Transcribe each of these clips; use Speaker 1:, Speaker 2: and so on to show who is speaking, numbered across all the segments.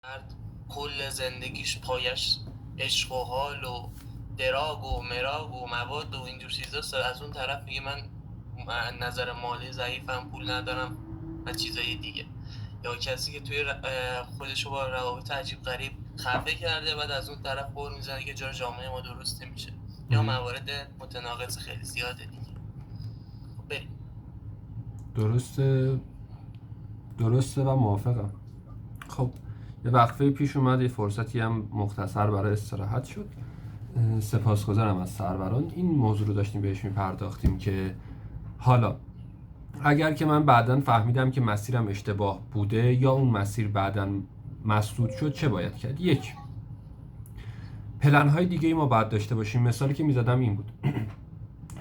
Speaker 1: مرد کل زندگیش پایش عشق و حال و دراگ و مراگ و مواد و اینجور چیزاست، از اون طرف میگه من نظر مالی ضعیفم، پول ندارم و چیزای دیگه. یا کسی که توی خودشو با روابط عجیب غریب خفه کرده، بعد از اون طرف بر میزنه که جا جامعه ما درست نمیشه، یا موارد متناقض خیلی زیاده دیگه. خب بریم.
Speaker 2: درسته و موافقم. خب یه وقفه پیش اومد، یه فرصتی هم مختصر برای استراحت شد. سپاسگزارم از سروران. این موضوع رو داشتیم بهش میپرداختیم که حالا اگر که من بعداً فهمیدم که مسیرم اشتباه بوده یا اون مسیر بعداً مسدود شد، چه باید کرد؟ یک، پلن‌های دیگه ای ما باید داشته باشیم. مثالی که میزدم این بود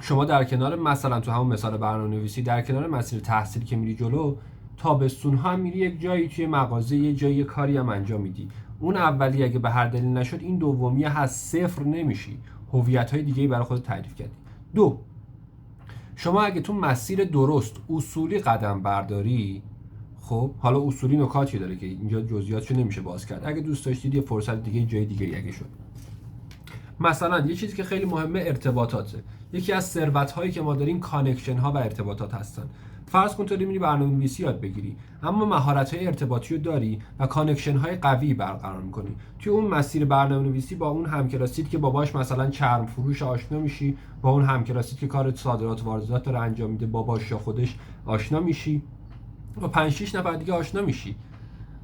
Speaker 2: شما در کنار، مثلا تو همون مثال برنامه‌نویسی، در کنار مسیر تحصیل که میری جلو، تابستون ها هم میری یک جایی توی مغازه، یه جایی کاری هم انجام میدی. اون اولی اگه به هر دلیل نشد، این دومی هست، صفر نمیشی، هویت‌های دیگه‌ای برای خودت تعریف کردی. دو، شما اگه تو مسیر درست اصولی قدم برداری، خب حالا اصولی نکاتی داره که اینجا جزئیاتشو نمیشه باز کرد، اگه دوست داشتید یه فرصت دیگه جای دیگه اگه شد. مثلا یه چیزی که خیلی مهمه ارتباطاته. یکی از ثروت‌هایی که ما داریم کانکشن ها و ارتباطات هستن. فرض کن تو داری میری برنامه‌نویسی یاد بگیری، اما مهارت‌های ارتباطی رو داری و کانکشن های قوی برقرار می‌کنی. توی اون مسیر برنامه‌نویسی با اون همکلاسیت که باباش مثلا چرم فروش آشنا میشی، با اون همکلاسیت که کار صادرات و واردات داره انجام میده باباش یا خودش آشنا میشی، با 5 6 نفر دیگه آشنا میشی.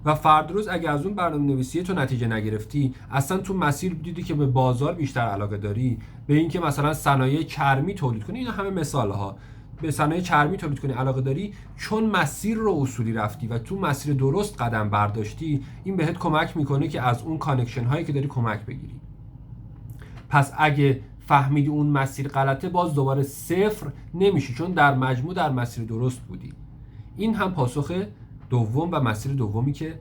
Speaker 2: و فرد روز اگه از اون برنامه‌نویسی تو نتیجه نگرفتی، اصلا تو مسیر دیدی که به بازار بیشتر علاقه داری، به اینکه مثلا صنایع چرمی تولید کنی، اینا همه مثاله ها، به صنایع چرمی تولید کنی علاقه داری، چون مسیر رو اصولی رفتی و تو مسیر درست قدم برداشتی، این بهت کمک میکنه که از اون کانکشن هایی که داری کمک بگیری. پس اگه فهمیدی اون مسیر غلطه، باز دوباره صفر نمیشی، چون در مجموع در مسیر درست بودی. این هم پاسخ دوم و مسیر دومی که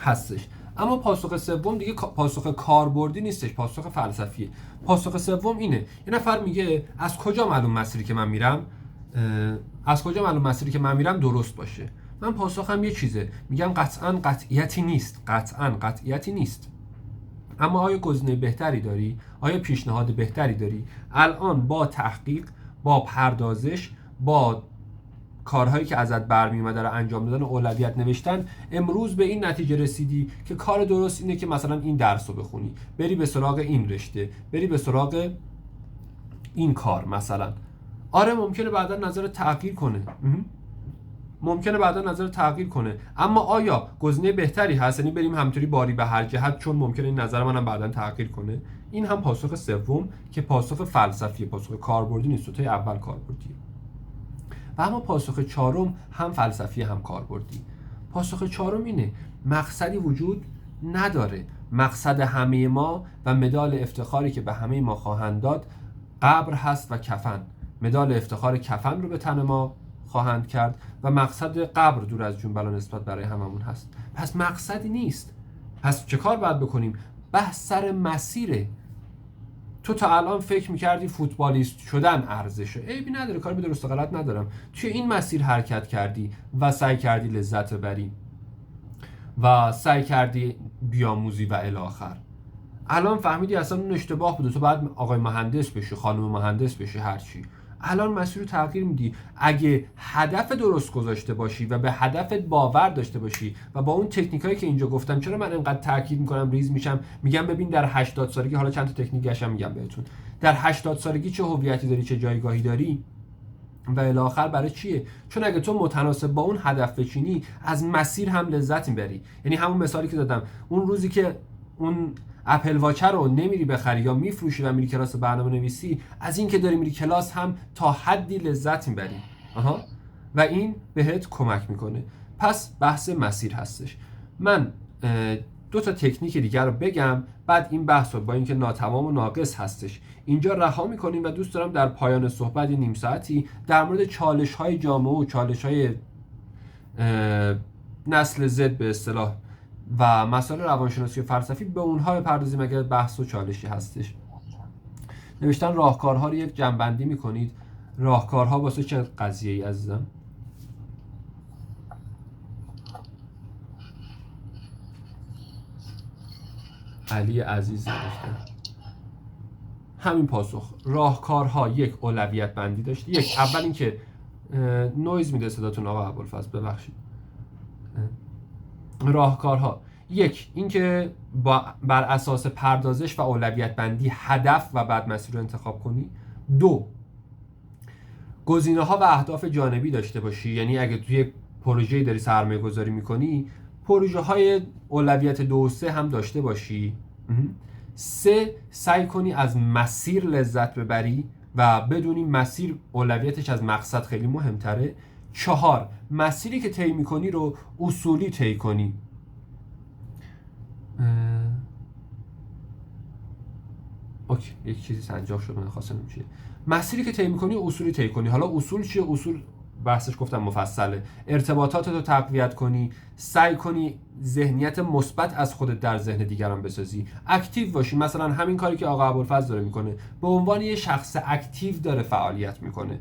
Speaker 2: هستش. اما پاسخ سوم دیگه پاسخ کاربردی نیستش، پاسخ فلسفیه. پاسخ سوم اینه، یه نفر میگه از کجا معلوم مسیری که من میرم درست باشه؟ من پاسخم یه چیزه، میگم قطعاً قطعیتی نیست. اما آیا گزینه بهتری داری؟ آیا پیشنهاد بهتری داری؟ الان با تحقیق، با پردازش، با کارهایی که ازت برمیومده رو انجام دادن و اولویت نوشتن، امروز به این نتیجه رسیدی که کار درست اینه که مثلا این درس رو بخونی، بری به سراغ این رشته، بری به سراغ این کار مثلا. آره ممکنه بعدا نظر تغییر کنه، اما آیا گزینه بهتری هست؟ یعنی بریم همطوری باری به هر جهت، چون ممکنه این نظر منم بعدا تغییر کنه. این هم پاسخ سوم که پاسخ فلسفیه، پاسخ کاربردی نیست، تا اول کاربردیه. و اما پاسخ چهارم هم فلسفی هم کاربردی. پاسخ چهارم اینه، مقصدی وجود نداره. مقصد همه ما و مدال افتخاری که به همه ما خواهند داد قبر هست و کفن. مدال افتخار کفن رو به تن ما خواهند کرد و مقصد قبر دور از جون بلا نسبت برای هممون هست. پس مقصدی نیست. پس چه کار باید بکنیم؟ بحث سر مسیره. تو تا الان فکر میکردی فوتبالیست شدن ارزشه، عیبی نداره، کاری به درست و غلط ندارم. توی این مسیر حرکت کردی و سعی کردی لذت ببری و سعی کردی بیاموزی و الی آخر. الان فهمیدی اصلا اون اشتباه بوده، تو باید آقای مهندس بشی، خانم مهندس بشی، هر چی. الان مسیر رو تغییر میدی. اگه هدف درست گذاشته باشی و به هدفت باور داشته باشی و با اون تکنیکایی که اینجا گفتم، چرا من اینقدر تاکید میکنم ریز میشم میگم ببین در 80 سالگی، حالا چند تا تکنیک گشم میگم بهتون، در 80 سالگی چه هویتی داری، چه جایگاهی داری و الی آخر. برای چیه؟ چون اگه تو متناسب با اون هدف بچینی، از مسیر هم لذت میبری. یعنی همون مثالی که دادم، اون روزی که اون اپل واچ رو نمیری بخری یا میفروشی و میری کلاس برنامه‌نویسی، از این که داری میری کلاس هم تا حدی لذت میبری. و این بهت کمک میکنه. پس بحث مسیر هستش. من دو تا تکنیک دیگر رو بگم، بعد این بحث رو با اینکه ناتمام و ناقص هستش اینجا رها میکنیم و دوست دارم در پایان صحبت نیم ساعتی در مورد چالش‌های جامعه و چالش‌های نسل زد به اصطلاح و مسائل روانشناسی و فلسفی به اونها بپردازیم اگر بحث و چالشی هستش. نوشتن راهکارها رو یک جنبندی میکنید. راهکارها واسه چه قضیه‌ای عزیزم؟ علی عزیز نوشته همین پاسخ. راهکارها یک اولویت بندی داشته. یک، اول اینکه نویز میده صداتون آقا ابوالفضل ببخشید. راهکارها یک، اینکه بر اساس پردازش و اولویت بندی هدف و بعد مسیر رو انتخاب کنی. دو، گزینه‌ها و اهداف جانبی داشته باشی، یعنی اگه توی پروژه‌ای داری سرمایه گذاری میکنی پروژه‌های اولویت 2 و 3 هم داشته باشی. 3، سعی کنی از مسیر لذت ببری و بدونی مسیر اولویتش از مقصد خیلی مهمتره. 4، مسیری که طی میکنی رو اصولی طی کنی. اوکی، یک چیزی سنجاق شد من خواستم چیه. مسیری که طی می‌کنی اصولی طی کنی. حالا اصول چیه؟ اصول بحثش گفتم مفصله. ارتباطاتت رو تقویت کنی، سعی کنی ذهنیت مثبت از خودت در ذهن دیگران بسازی، اکتیو باشی. مثلا همین کاری که آقا ابوالفضل داره میکنه به عنوان یه شخص اکتیو داره فعالیت میکنه.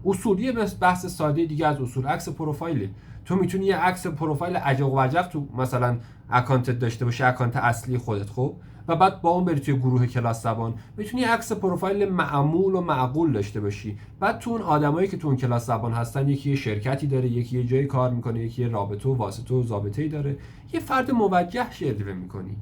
Speaker 2: اصول یه بحث ساده دیگه از اصول عکس پروفایل. تو میتونی یه عکس پروفایل عجب و عجب تو مثلا اکانتت داشته باشی، اکانت اصلی خودت، خب، و بعد با اون بری توی گروه کلاس زبان. میتونی عکس پروفایل معمول و معقول داشته باشی. بعد تو اون آدمایی که تو اون کلاس زبان هستن، یکی یه شرکتی داره، یکی یه جایی کار میکنه، یکی یه رابطه و واسطه و ضابطه‌ای داره، یه فرد موجه شعر میکنی.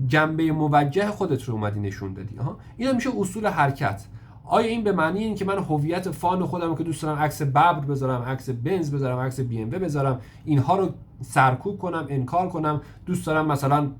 Speaker 2: جنبه موجه خودت رو اومدی نشون دادی. اینا میشه اصول حرکت. آیا این به معنی اینه که من هویت فان خودم که دوست دارم عکس ببر بذارم، عکس بنز بذارم، عکس بی ام و بذارم، اینها رو سرکوب کنم، انکار کنم، دوست دارم مثلا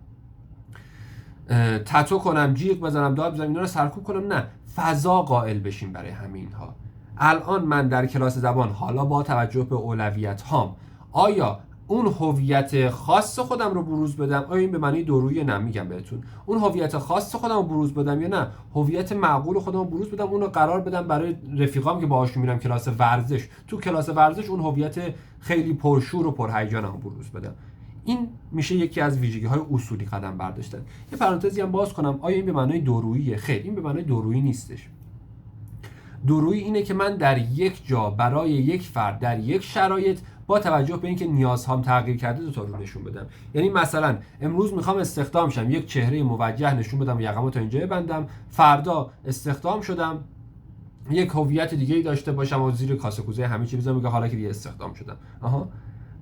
Speaker 2: تتو کنم، جیغ بزنم، داد بزنم، اینا رو سرکوب کنم؟ نه، فضا قائل بشیم برای همین ها. الان من در کلاس زبان، حالا با توجه به اولویت هام، آیا اون هویت خاص خودم رو بروز بدم؟ آیا این به معنی دورویی؟ نه، میگم بهتون اون هویت خاص خودم رو بروز بدم یا نه هویت معقول خودم رو بروز بدم، اون رو قرار بدم برای رفیقام که باهاشون میرم کلاس ورزش، تو کلاس ورزش اون هویت خیلی پرشور و پرهیجانم رو بروز بدم. این میشه یکی از ویژگی‌های اصولی قدم برداشتن. یه پرانتزی هم باز کنم، آیا این به معنای دوروییه؟ خیر، این به معنای دورویی نیستش. دورویی اینه که من در یک جا برای یک فرد در یک شرایط با توجه به اینکه نیازهام تغییر کرده دو تا رو نشون بدم. یعنی مثلا امروز میخوام استخدام شم، یک چهره موجه نشون بدم و یقمو تا اینجا ببندم. فردا استخدام شدم، یک هویت دیگه‌ای داشته باشم و زیر کاسه کوزه همه چی بزنم میگه حالا که دیگه استخدام شدم.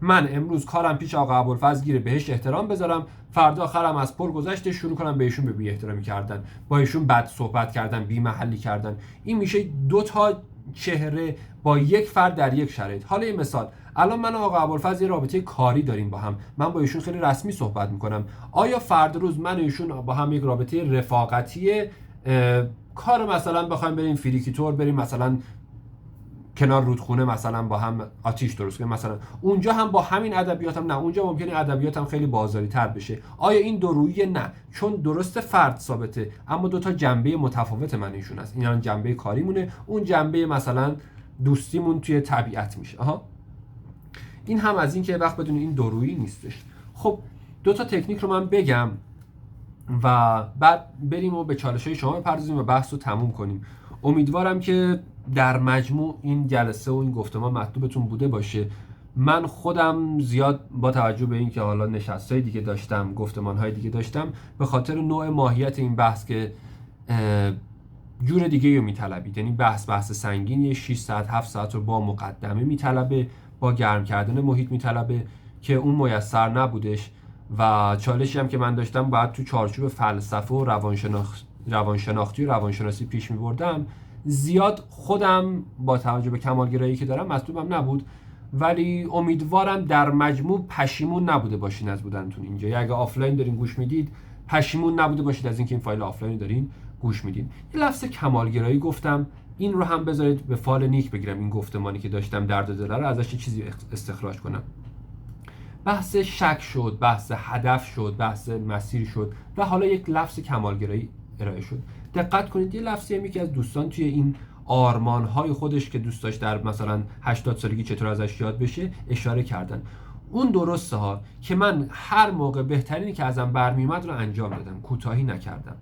Speaker 2: من امروز کارم پیش آقا ابوالفضل گیره، بهش احترام بذارم، فردا خرم از پر گذشته شروع کنم بهشون به بی احترامی کردن، با ایشون بد صحبت کردن، بی محلی کردن. این میشه دو تا چهره با یک فرد در یک شرایط. حالا یه مثال، الان من و آقا ابوالفضل یه رابطه کاری داریم با هم، من با ایشون خیلی رسمی صحبت میکنم. آیا فردا روز من و ایشون با هم یک رابطه رفاقتی کار مثلا بخوایم بریم فریکیتور، بریم مثلا کنار رودخونه مثلا با هم آتیش درست کنیم مثلا، اونجا هم با همین ادبیاتم؟ نه، اونجا ممکنه ادبیاتم خیلی بازاری تر بشه. آیا این دورویی؟ نه، چون درست فرد ثابته اما دو تا جنبه متفاوت من ایشون است. این جنبه کاریمونه، اون جنبه مثلا دوستیمون توی طبیعت میشه. این هم از این که وقت بدون این دورویی نیستش. خب دو تا تکنیک رو من بگم و بعد بریم و به چالش‌های شما بپردازیم و بحث رو تموم کنیم. امیدوارم که در مجموع این جلسه و این گفتمان مطلوبتون بوده باشه. من خودم زیاد با توجه به این که حالا نشستای دیگه داشتم، گفتمان‌های دیگه داشتم، به خاطر نوع ماهیت این بحث که جور دیگه رو میطلبید، یعنی بحث سنگینی 6 ساعت 7 ساعت رو با مقدمه میطلبه، با گرم کردن محیط میطلبه که اون میسر نبودش و چالشی هم که من داشتم باید تو چارچوب فلسفه و روانشناختی و روانشناسی پیش میبردم. زیاد خودم با توجه به کمالگرایی که دارم مطلوبم نبود، ولی امیدوارم در مجموع پشیمون نبوده باشین از بودنتون اینجا. یا اگه آفلاین دارین گوش میدید پشیمون نبوده باشید از اینکه این فایل آفلاین دارین گوش میدین. یه لفظ کمالگرایی گفتم، این رو هم بذارید به فال نیک بگیرم. این گفتمانی که داشتم درد دل رو ازش چیزی استخراج کنم. بحث شک شد، بحث هدف شد، بحث مسیر شد و حالا یک لفظ کمالگرایی ارائه شد. دقت کنید یه لفظی هم یکی از دوستان توی این آرمان‌های خودش که دوست داشت در مثلا 80 سالگی چطور ازش یاد بشه اشاره کردن. اون درسته ها که من هر موقع بهترینی که ازم برمیومد رو انجام دادم، کوتاهی نکردم.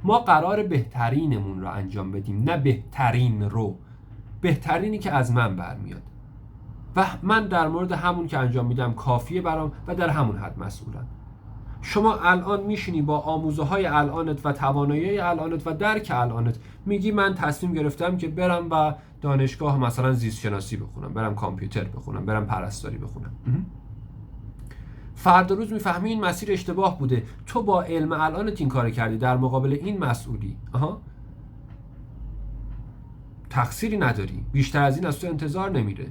Speaker 2: ما قرار بهترینمون رو انجام بدیم، نه بهترین رو، بهترینی که از من برمیاد و من در مورد همون که انجام میدم کافیه برام و در همون حد مسئولم. شما الان میشینی با آموزه های الانت و توانایی الانت و درک الانت میگی من تصمیم گرفتم که برم و دانشگاه مثلا زیست شناسی بخونم، برم کامپیوتر بخونم، برم پرستاری بخونم. فردا روز میفهمی این مسیر اشتباه بوده، تو با علم الانت این کار کردی، در مقابل این مسئولی. تقصیری نداری، بیشتر از این از تو انتظار نمیره.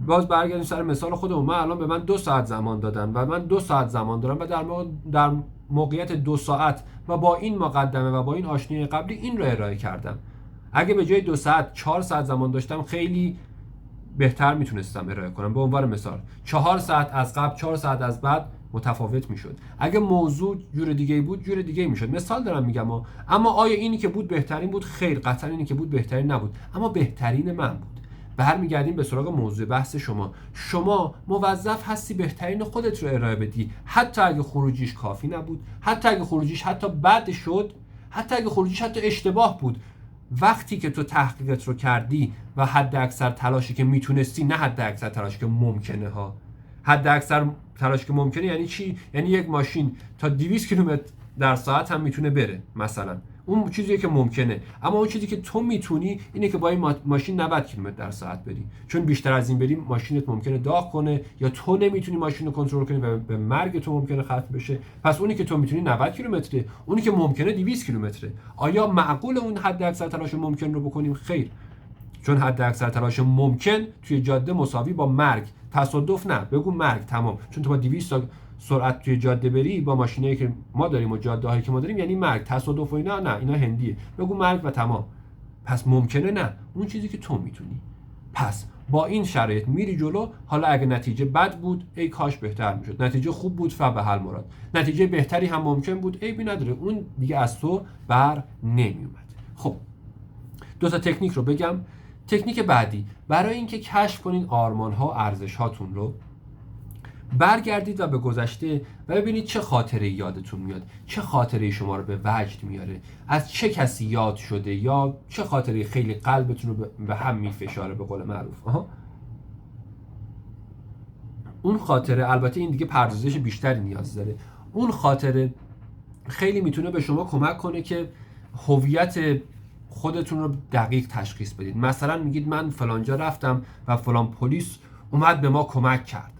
Speaker 2: باز برگردیم سر مثال خودمون. من الان به من 2 ساعت زمان دادن و من 2 ساعت زمان دارم و در موقعیت 2 ساعت و با این مقدمه و با این آشنایی قبلی این رو ارائه کردم. اگه به جای 2 ساعت 4 ساعت زمان داشتم خیلی بهتر میتونستم ارائه کنم. به عنوان مثال 4 ساعت از قبل 4 ساعت از بعد متفاوت میشد. اگه موضوع جور دیگه بود جور دیگه میشد. مثال دارم میگم اما آیا اینی که بود بهترین بود؟ خیر، قطعا اینی که بود بهترین نبود، اما بهترین من بود. برمیگردیم به سراغ موضوع بحث شما موظف هستی بهترین خودت رو ارائه بدی، حتی اگه خروجیش کافی نبود، حتی اگه خروجیش حتی بد شد، حتی اگه خروجیش حتی اشتباه بود. وقتی که تو تحقیقت رو کردی و حد اکثر تلاشی که میتونستی، نه حد اکثر تلاشی که ممکنه ها. حد اکثر تلاشی که ممکنه یعنی چی؟ یعنی یک ماشین تا 200 کیلومتر در ساعت هم میتونه بره مثلا، اون چیزیه که ممکنه. اما اون چیزی که تو میتونی اینه که با این ماشین 90 کیلومتر در ساعت بری، چون بیشتر از این بری ماشینت ممکنه داغ کنه یا تو نمیتونی ماشین رو کنترل کنی و به مرگ تو ممکنه ختم بشه. پس اونی که تو میتونی 90 کیلومتره، اونی که ممکنه 200 کیلومتره. آیا معقول اون حد اکثر تلاش ممکن رو بکنیم؟ خیر، چون حد اکثر تلاش ممکن توی جاده مساوی با مرگ. تصادف نه، بگو مرگ، تمام. چون تو با 200 سرعت توی جاده بری با ماشینایی که ما داریم و جاده هایی که ما داریم یعنی مرگ. تصادف و اینا نه، اینا هندیه، بگو مرگ و تمام. پس ممکنه نه، اون چیزی که تو میتونی. پس با این شرایط میری جلو. حالا اگه نتیجه بد بود ای کاش بهتر میشد، نتیجه خوب بود فبحال مراد، نتیجه بهتری هم ممکن بود ای بی نداره، اون دیگه از تو بر نمیومد. خب 2 تا تکنیک رو بگم. تکنیک بعدی، برای اینکه کشف کنین آرمان ها ارزش هاتون رو، برگردید و به گذشته و ببینید چه خاطره یادتون میاد، چه خاطره شما رو به وجد میاره، از چه کسی یاد شده یا چه خاطره خیلی قلبتون رو به هم میفشاره به قول معروف. اون خاطره، البته این دیگه پردازش بیشتری نیاز داره، اون خاطره خیلی میتونه به شما کمک کنه که هویت خودتون رو دقیق تشخیص بدید. مثلا میگید من فلانجا رفتم و فلان پلیس اومد به ما کمک کرد.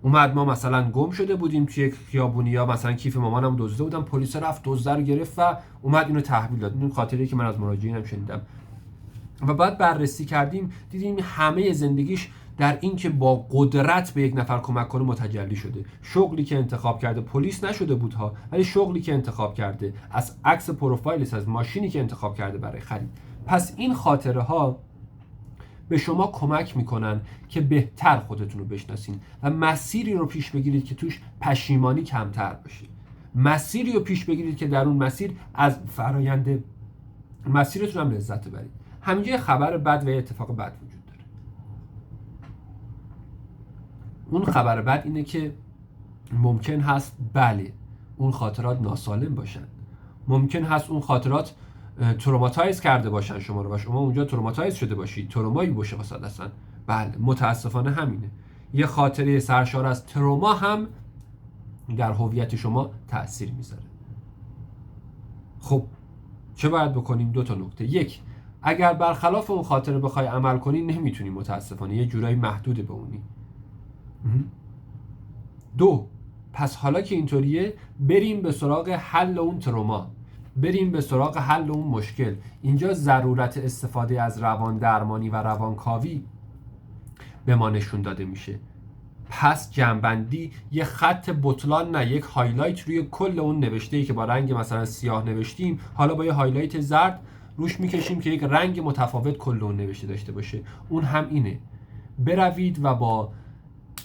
Speaker 2: اومد، ما مثلا گم شده بودیم توی یک خیابونی یا مثلا کیف مامانم دزدیده بودم، پلیس رفت دزد رو گرفت و اومد اینو تحویل داد. این خاطره که من از مراجعینم شنیدم. و بعد بررسی کردیم دیدیم همه زندگیش در این که با قدرت به یک نفر کمک کنه متجلی شده. شغلی که انتخاب کرده پلیس نشده بود ها، ولی شغلی که انتخاب کرده، از عکس پروفایلش، از ماشینی که انتخاب کرده برای خرید. پس این خاطره ها به شما کمک میکنن که بهتر خودتون رو بشناسین و مسیری رو پیش بگیرید که توش پشیمانی کمتر باشه. مسیری رو پیش بگیرید که در اون مسیر از فرایند مسیرتون هم لذت ببرید. همینجا خبر بد و اتفاق بد وجود داره. اون خبر بد اینه که ممکن هست بله اون خاطرات ناسالم باشن، ممکن هست اون خاطرات تروماتایز کرده باشن شما رو و شما اونجا تروماتایز شده باشید، ترومایی باشه واسه اصلا. بله متاسفانه همینه. یه خاطره سرشار از تروما هم در هویت شما تأثیر میذاره. خب چه باید بکنیم؟ 2 تا نکته. 1، اگر برخلاف اون خاطره بخوای عمل کنی نمیتونی، متاسفانه یه جورایی محدوده به اونی. 2، پس حالا که اینطوریه بریم به سراغ حل اون تروما، بریم به سراغ حل اون مشکل. اینجا ضرورت استفاده از روان درمانی و روانکاوی به ما نشون داده میشه. پس جنبندی یه خط بطلان نه، یک هایلایت روی کل اون نوشته‌ای که با رنگ مثلا سیاه نوشتیم، حالا با یه هایلایت زرد روش میکشیم که یک رنگ متفاوت کل اون نوشته داشته باشه. اون هم اینه، بروید و با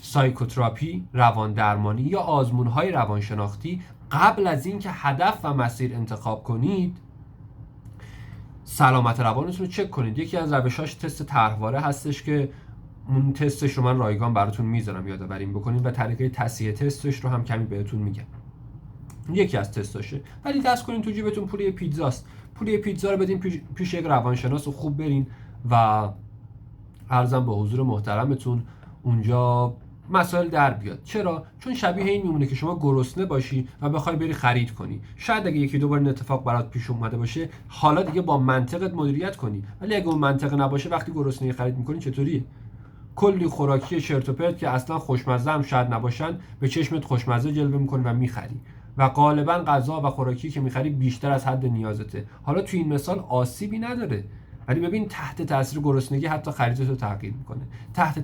Speaker 2: سایکوتراپی، روان درمانی یا آزمون‌های روانشناختی قبل از این که هدف و مسیر انتخاب کنید سلامت روانتون رو چک کنید. یکی از روش‌هاش تست طرحواره هستش که اون تستش رو من رایگان براتون میذارم یادآوری بکنید و طریقه تصحیح تستش رو هم کمی بهتون میگم. یکی از تستاشه. ولی دست کنین تو جیبتون پول پیتزاست، پول پیتزا رو بدین پیش یک روانشناس خوب برین و عرضم به حضور محترمتون اونجا مسائل در بیاد. چرا؟ چون شبیه این میمونه که شما گرسنه باشی و بخوای بری خرید کنی. شاید اگه یکی دو بار این اتفاق برات پیش اومده باشه حالا دیگه با منطقت مدیریت کنی، ولی اگه اون منطق نباشه وقتی گرسنه خرید میکنی چطوریه؟ کلی خوراکی چرت و پرت که اصلا خوشمزه هم شاید نباشن به چشمت خوشمزه جلوه میکنی و میخری و غالبا غذا و خوراکی که میخری بیشتر از حد نیازته. حالا تو این مثال آسیبی نداره، ولی ببین تحت تاثیر گرسنگی حتی خریدتو تغییر میکنه. تحت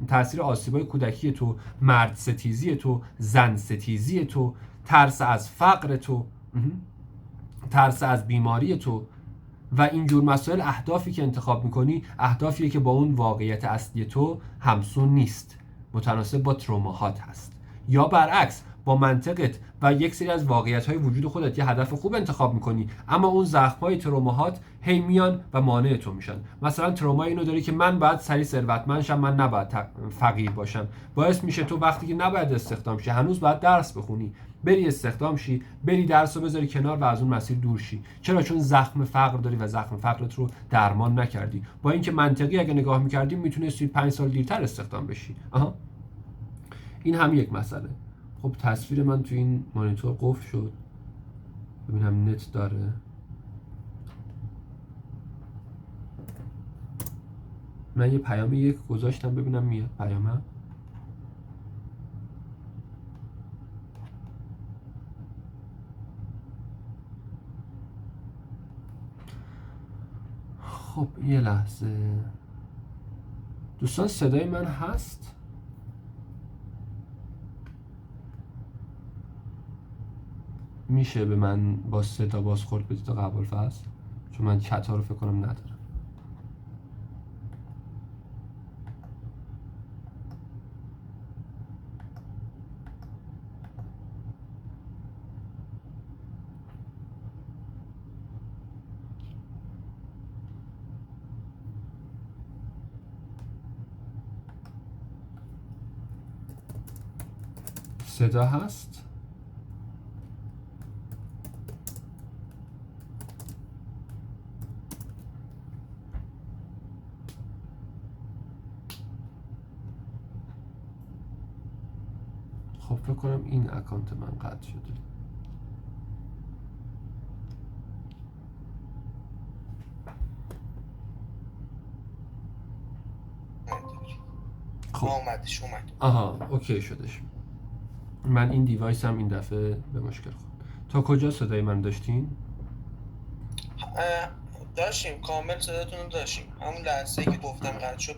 Speaker 2: تاثیر آسیبای کودکی تو، مرد ستیزی تو، زن ستیزی تو، ترس از فقر تو، ترس از بیماری تو و اینجور مسائل، اهدافی که انتخاب میکنی اهدافیه که با اون واقعیت اصلی تو همسون نیست، متناسب با تروماهات هست، یا برعکس با منطقت و یک سری از واقعیت‌های وجود خودت یه هدف خوب انتخاب میکنی اما اون زخم‌های تروماهات هی میان و مانع تو میشن. مثلا تروما اینو داری که من باید سریع ثروتمند شم، من نباید فقیر باشم، باعث میشه تو وقتی که نباید استخدام شی هنوز باید درس بخونی، بری استخدام شی، بری درس رو بذاری کنار و از اون مسیر دور شی. چرا؟ چون زخم فقر داری و زخم فقرت رو درمان نکردی. با اینکه منطقی اگه نگاه می‌کردی میتونستی 5 سال دیرتر استخدام بشی. این هم یک مسئله. خب تصویر من تو این مانیتور قفل شد، ببینم نت داره. من یه پیام یک گذاشتم ببینم میاد پیامم. خب یه لحظه دوستان، صدای من هست؟ میشه به من با صدا بازخورد بدید تا قبل فصل؟ چون من چت ها رو فکر کنم ندارم. صدا هست؟ خب فکر کنم این اکانت من قطع شده. خب
Speaker 1: اومد.
Speaker 2: آها اوکی شدش. من این دیوایس هم این دفعه به مشکل خورد. تا کجا صدای من داشتین؟
Speaker 1: داشتیم کامل صداتون رو داشتیم، همون لحظه که گفتم قطع شد.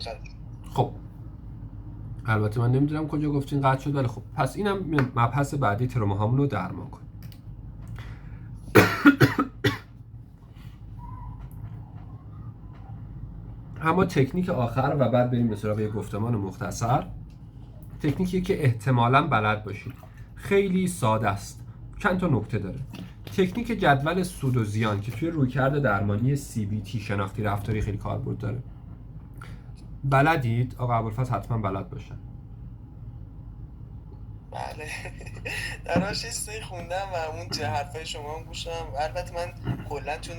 Speaker 2: خب البته من نمیدونم کجا گفتین قطع شد، ولی خب پس اینم مبحث بعدی تروماهامون رو درمان کنیم. اما تکنیک آخر و بعد بریم به سراغ یه گفتمان مختصر. تکنیکی که احتمالاً بلد باشید، خیلی ساده است، چند تا نکته داره. تکنیک جدول سود و زیان که توی رویکرد درمانی CBT شناختی رفتاری خیلی کاربرد داره. بلدید؟ آقا ابوالفضل حتما بلد باشن.
Speaker 1: بله دراش چیزی خوندم و اون چه حرفای شما هم گوش دادم. البته من کلا چون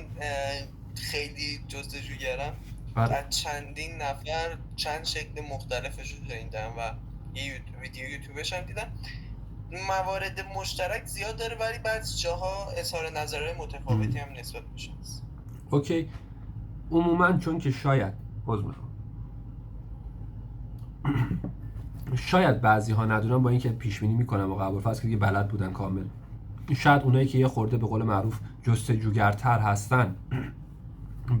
Speaker 1: خیلی جستجوگرم و چندین نفر چند شکل مختلفش رو شنیدم و یه ویدیو یوتیوبش هم دیدم. موارد مشترک زیاد داره ولی بعضی جاها اظهار نظرهای متفاوتی هم نسبت بهش هست.
Speaker 2: اوکی. عموما چون که شاید بعضی ها ندونن، با اینکه پیش بینی میکنم و ابوالفضل که دیگه بلد بودن کامل، شاید اونایی که یه خورده به قول معروف جستجوگرتر هستن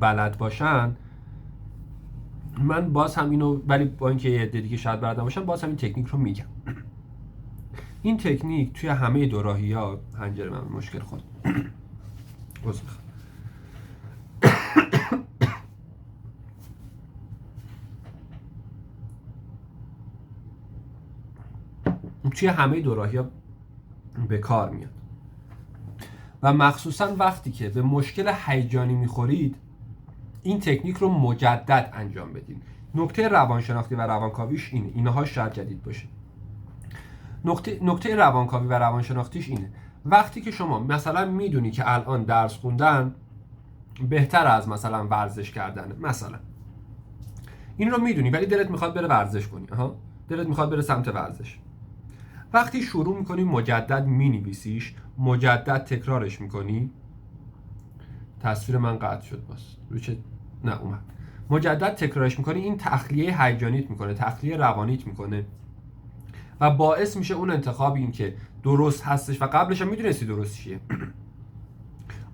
Speaker 2: بلد باشن. من باز هم اینو، ولی با اینکه یه عده دیگه شاید بلد نباشن، باز هم این تکنیک رو میگم. این تکنیک توی همه دوراهی‌ها پنجره من مشکل خورد. توی همه دوراهی‌ها به کار میاد و مخصوصا وقتی که به مشکل هیجانی میخورید این تکنیک رو مجدد انجام بدین. نکته روانشناختی و روانکاویش اینه، اینها شاید جدید باشه. نکته روانکاوی و روانشناختیش اینه وقتی که شما مثلا میدونی که الان درس خوندن بهتر از مثلا ورزش کردنه، مثلا این رو میدونی ولی دلت میخواد بره ورزش کنی، دلت میخواد بره سمت ورزش. وقتی شروع میکنی مجدد مینویسیش، مجدد تکرارش میکنی. تصویر من قطع شد باز رو چه نه اومد. مجدد تکرارش میکنی، این تخلیه هیجانیت میکنه، تخلیه روانیت میکنه و باعث میشه اون انتخاب این که درست هستش و قبلش هم میدونستی درست چیه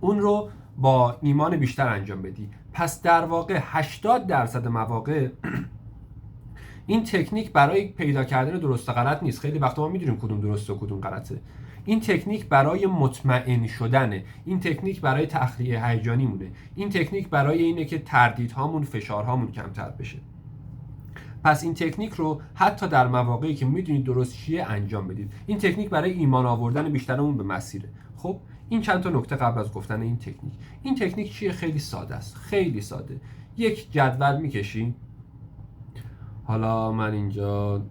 Speaker 2: اون رو با ایمان بیشتر انجام بدی. پس در واقع 80% مواقع این تکنیک برای پیدا کردن درست و غلط نیست. خیلی وقتا ما میدونیم کدوم درسته و کدوم غلطه. این تکنیک برای مطمئن شدنه. این تکنیک برای تخلیه هیجانی مونه. این تکنیک برای اینه که تردیدهامون، فشارهامون کمتر بشه. پس این تکنیک رو حتی در مواقعی که میدونید درست چیه انجام بدید. این تکنیک برای ایمان آوردن بیشترمون به مسیره. خب این چند تا نکته قبل از گفتن این تکنیک. این تکنیک چیه؟ خیلی ساده است. خیلی ساده. یک جدول میکشین. حالا من اینجا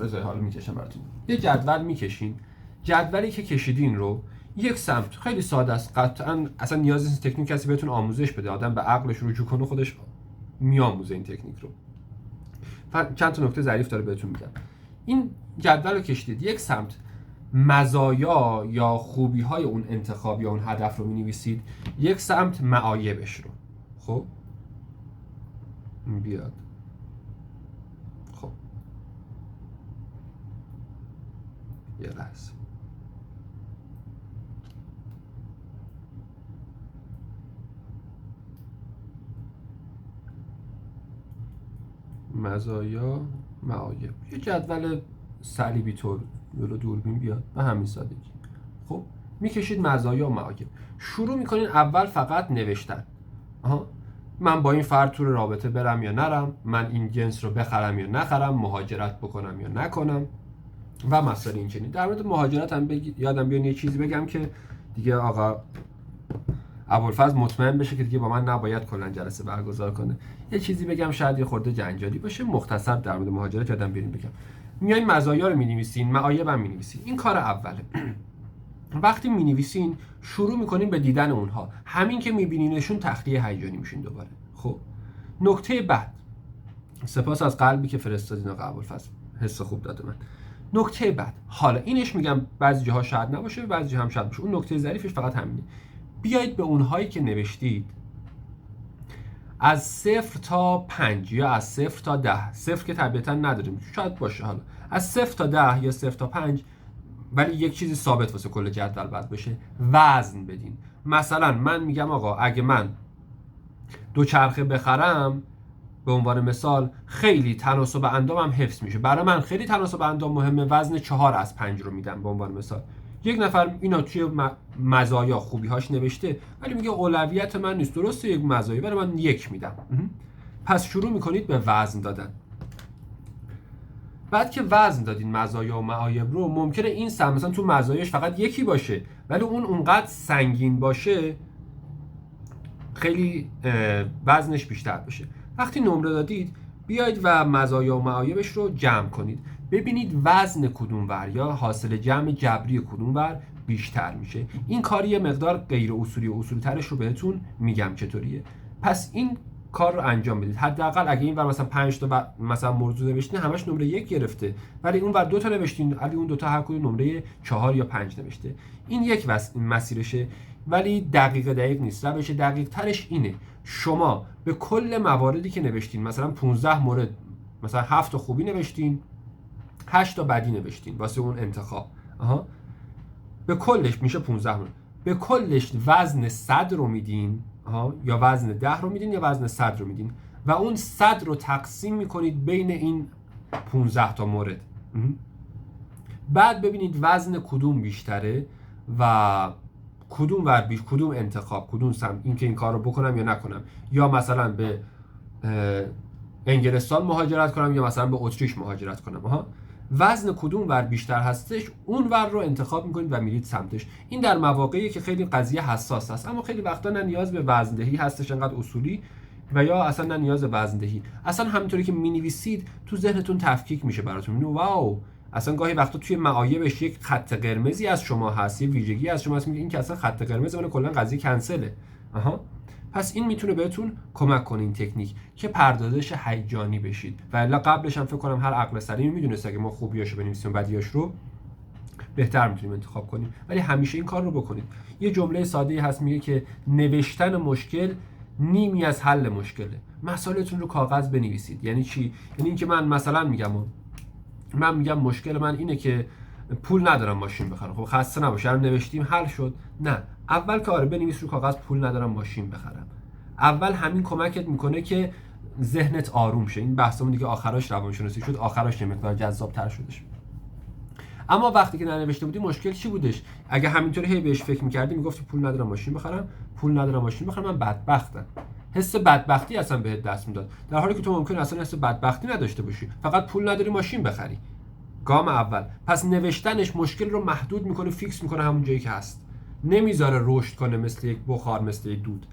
Speaker 2: بذار حالا میکشم براتون. یه جدول میکشین. جدولی که کشیدین رو یک سمت، خیلی ساده است. قطعا اصلا نیازی نیست تکنیک کسی بهتون آموزش بده. آدم به عقلش رجوع کنه خودش میآموزه این تکنیک رو. چند تا نکته ظریف داره بهتون میگم. این جدول رو کشیدید، یک سمت مزایا یا خوبی های اون انتخاب یا اون هدف رو مینویسید، یک سمت معایبش رو. خب بیاد. خب یه لحظه. مزایا، معایب، یه جدول صلیبی طور جلو دوربین بیاد به همین سادگی. خب میکشید مزایا و معایب، شروع میکنین اول فقط نوشتن. من با این فرد تو رابطه برم یا نرم، من این جنس رو بخرم یا نخرم، مهاجرت بکنم یا نکنم و مسائل این چنین. در مورد مهاجرت هم یادم بیان یه چیزی بگم که دیگه آقا ابوالفضل مطمئن بشه که دیگه با من نباید کلا جلسه برگزار کنه. یه چیزی بگم شاید یه خورده جنجالی باشه، مختصر در مورد مهاجرت یادم بیاریم بگم. میاین مزایا رو می‌نویسین، معایب هم می‌نویسین. این کار اوله. وقتی می‌نویسین شروع می‌کنین به دیدن اونها. همین که می‌بینینشون تخلیه هیجانی میشین دوباره. خب نکته بعد، سپاس از قلبی که فرستادین آقا ابوالفضل، حس خوب داده من. نکته بعد، حالا اینش میگم بعضی جاها شاید نباشه، بعضی جاها هم شاید باشه. اون نکته ظریفش فقط همینه. بیایید به اونهایی که نوشتید از 0 تا 5 یا از 0 تا 10، 0 که طبیعتا نداریم شاید باشه، حالا از 0 تا 10 یا 0 تا 5، ولی یک چیزی ثابت واسه کل جدول باید باشه، وزن بدین. مثلا من میگم آقا اگه من دوچرخه بخرم به عنوان مثال، خیلی تناسب اندامم حفظ میشه. برای من خیلی تناسب اندام مهمه، وزن 4 از 5 رو میدم به عنوان مثال. یک نفر اینا توی مزایا خوبی‌هاش نوشته ولی میگه اولویت من نیست، درسته یک مزایا برای من 1 میدم. پس شروع میکنید به وزن دادن. بعد که وزن دادین مزایا و معایب رو، ممکنه این سم مثلا تو مزایاش فقط 1 باشه ولی اون اونقدر سنگین باشه خیلی وزنش بیشتر بشه. وقتی نمره دادید بیاید و مزایا و معایبش رو جمع کنید، ببینید وزن کدوم ور یا حاصل جمع جبری کدوم ور بیشتر میشه. این کار یه مقدار غیر اصولی و اصولی ترش رو بهتون میگم چطوریه. پس این کار رو انجام بدید. حداقل اگه این ور مثلا 5 تا مثلا موضوع نوشتین همش نمره 1 گرفته، ولی اون ور 2 تا نوشتین ولی اون 2 تا هر کدوم نمره 4 یا 5 نوشته. این یک مسیرشه ولی دقیق نیست. روش دقیق ترش اینه شما به کل مواردی که نوشتین، مثلا 15 مورد، مثلا 7 تا خوبی نوشتین، 8 تا بدی نوشتین واسه اون انتخاب، به کلش میشه 15 مورد. به کلش وزن 100 رو میدین، یا وزن 10 رو میدین یا وزن 100 رو میدین و اون 100 رو تقسیم میکنید بین این 15 تا مورد. بعد ببینید وزن کدوم بیشتره و کدوم ور کدوم انتخاب، کدوم سمت، این که این کار رو بکنم یا نکنم، یا مثلا به انگلستان مهاجرت کنم یا مثلا به اتریش مهاجرت کنم. وزن کدوم ور بیشتر هستش اون ور رو انتخاب میکنید و میرید سمتش. این در مواقعی که خیلی قضیه حساس است، اما خیلی وقتا نه نیاز به وزندهی هستش انقدر اصولی و یا اصلا نه نیاز به وزندهی، اصلا همینطوری که مینویسید تو ذهنتون تفکیک میشه براتون. میگین واو، اصلا گاهی وقتا توی معایبش یک خط قرمزی از شما هست، یه ویژگی از شما هست، میگه این که اصلا خط قرمز من کلا قضیه کنسله. پس این میتونه بهتون کمک کنه این تکنیک که پردازش هیجانی بشید. و الا قبلش هم فکر کنم هر عقل سلیمی میدونست اگه ما خوبیاشو بنویسیم و بدیاش رو بهتر میتونیم انتخاب کنیم، ولی همیشه این کار رو بکنید. یه جمله ساده‌ای هست میگه که نوشتن مشکل نیمی از حل مشکله. مسائلتون رو کاغذ بنویسید. یعنی چی؟ یعنی اینکه من مثلا میگم مشکل من اینه که پول ندارم ماشین بخرم. خب خسته نباش، الان نوشتیم حل شد. نه، اول که بنویس رو کاغذ پول ندارم ماشین بخرم. اول همین کمکت میکنه که ذهنت آروم شه. این بحثمون دیگه آخراش روانشناسی شد، آخراش یه مقدار جذاب‌تر شدش. اما وقتی که ننوشته بودی مشکل چی بودش؟ اگه همینطوری هی بهش فکر می‌کردی میگفتی پول ندارم ماشین بخرم، من بدبختم. حس بدبختی اصلا بهت دست میداد، در حالی که تو ممکن اصلا حس بدبختی نداشته باشی، فقط پول نداری ماشین بخری. گام اول. پس نوشتنش مشکل رو محدود میکنه، فیکس میکنه همون جایی که هست، نمیذاره رشد کنه مثل یک بخار، مثل یک دود.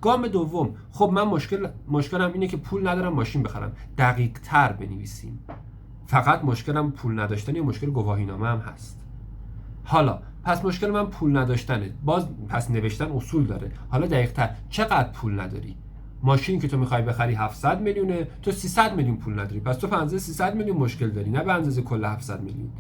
Speaker 2: گام دوم، خب من مشکلم اینه که پول ندارم ماشین بخرم. دقیق تر بنویسیم. فقط مشکلم پول نداشتن یا مشکل گواهینامه هم هست. حالا پس مشکل من پول نداشتنه، پس نوشتن اصول داره. حالا دقیق تر، چقدر پول نداری؟ ماشین که تو میخوای بخری 700 میلیونه، تو 300 میلیون پول نداری، پس تو به اندازه 300 میلیون مشکل داری، نه به اندازه کل 700 میلیون.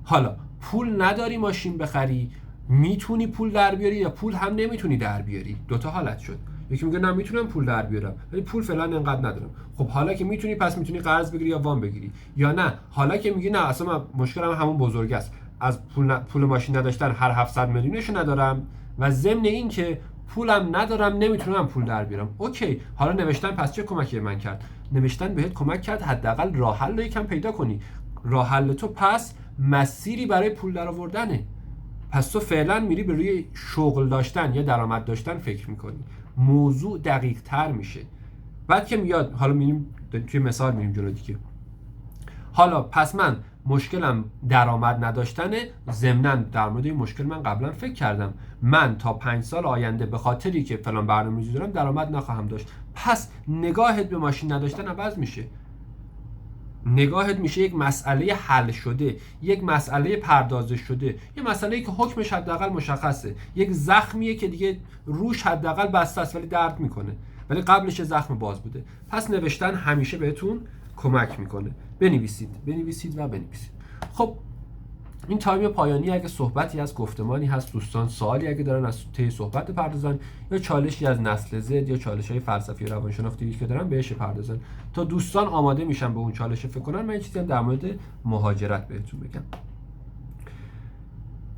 Speaker 2: حالا پول نداری ماشین بخری، میتونی پول در بیاری یا پول هم نمیتونی در بیاری. دوتا حالت شد. یکی میگه نه میتونم پول در بیارم ولی پول فعلا انقدر ندارم. خب حالا که میتونی، پس میتونی قرض بگیری یا وام بگیری. یا نه، حالا که میگی نه اصلا من مشکلم همون بزرگ است، از پول ماشین نداشتن هر 700 میلیونشو ندارم و ضمن این که پولم ندارم نمیتونم پول در بیارم. اوکی، حالا نوشتن پس چه کمکی من کرد؟ نوشتن بهت کمک کرد حداقل راه حل رو یکم پیدا کنی. راه حل تو پس مسیری برای پول درآوردنه. پس تو فعلا میری به روی شغل داشتن یا درآمد داشتن فکر میکنی. موضوع دقیق تر میشه. بعد که میاد، حالا میریم توی مثال میریم جلو دیگه. حالا پس من مشکلم درآمد نداشتنه، ضمناً در مورد این مشکل من قبلا فکر کردم، من تا 5 سال آینده به خاطری که فلان برنامه‌ریزی دارم درآمد نخواهم داشت. پس نگاهت به ماشین نداشتن عوض میشه. نگاهت میشه یک مسئله حل شده، یک مسئله پردازش شده، یک مسئله‌ای که حکمش حداقل مشخصه، یک زخمیه که دیگه روش حداقل بسته است ولی درد میکنه، ولی قبلش زخم باز بوده. پس نوشتن همیشه بهتون کمک میکنه. بنویسید. خب این تایم پایانی، اگه صحبتی از گفتمانی هست، دوستان سوالی اگه دارن از طی صحبت بپردازن، یا چالشی از نسل زد یا چالش‌های فلسفی روانشناختی که دارن بهش بپردازن تا دوستان آماده میشن به اون چالش فکر کنن. من یه چیزی در مورد مهاجرت بهتون بگم.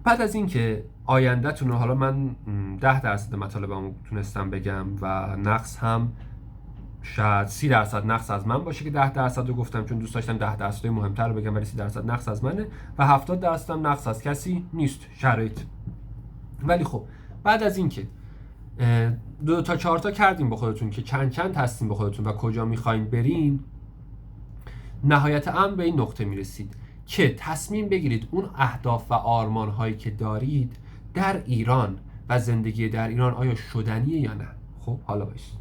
Speaker 2: بعد از اینکه آینده‌تون رو، حالا من 10% مطالبمو تونستم بگم و نقص هم شاید 30% نقص از من باشه که 10% رو گفتم، چون دوست داشتم 10% مهمتر رو بگم، ولی 30% نقص از منه و 70% هم نقص از کسی نیست، شرایط. ولی خب بعد از اینکه 2 تا 4 تا کردیم با خودتون که چند هستیم با خودتون و کجا میخواین برین، نهایت امر به این نقطه میرسید که تصمیم بگیرید اون اهداف و آرمان هایی که دارید در ایران و زندگی در ایران آیا شدنیه یا نه. خب حالا باشه،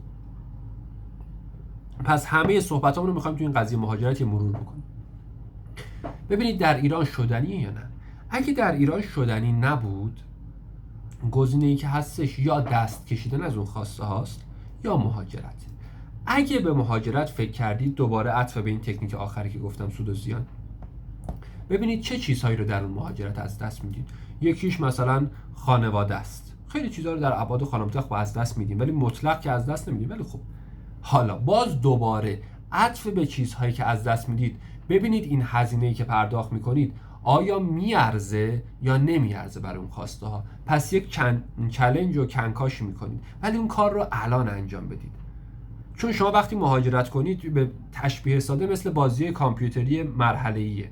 Speaker 2: پس همه صحبتامون رو میخوایم تو این قضیه مهاجرت مرور بکنیم. ببینید در ایران شدنیه یا نه. اگه در ایران شدنی نبود، گزینه‌ای که هستش یا دست کشیدن از اون خواسته هاست یا مهاجرت. اگه به مهاجرت فکر کردید، دوباره عطف به این تکنیک آخری که گفتم، سود و زیان، ببینید چه چیزهایی رو در اون مهاجرت از دست میدید. یکیش مثلا خانواده است. خیلی چیزها رو در ابعاد خانواده از دست میدیم ولی مطلق که از دست نمیدیم. ولی خب حالا باز دوباره عطف به چیزهایی که از دست میدید، ببینید این هزینه‌ای که پرداخت میکنید آیا میارزه یا نمیارزه برای اون خواسته ها. پس یک چالش و کنکاش میکنید ولی اون کار رو الان انجام بدید. چون شما وقتی مهاجرت کنید، به تشبیه ساده مثل بازی کامپیوتری مرحله‌ایه.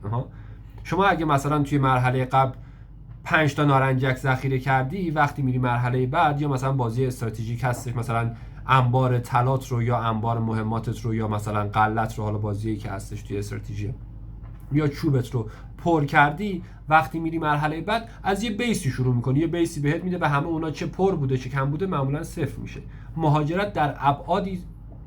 Speaker 2: شما اگه مثلا توی مرحله قبل 5 تا نارنجک ذخیره کردی، وقتی میری مرحله بعد، یا مثلا بازی استراتژیک هستش، مثلا انبار طلات رو یا انبار مهماتت رو یا مثلا غلت رو، حالا بازیایی که هستش توی استراتژی، یا چوبت رو پر کردی، وقتی میری مرحله بعد از یه بیسی شروع میکنی، یه بیسی بهت میده، به همه اونا چه پر بوده چه کم بوده معمولا صفر میشه. مهاجرت در ابعادی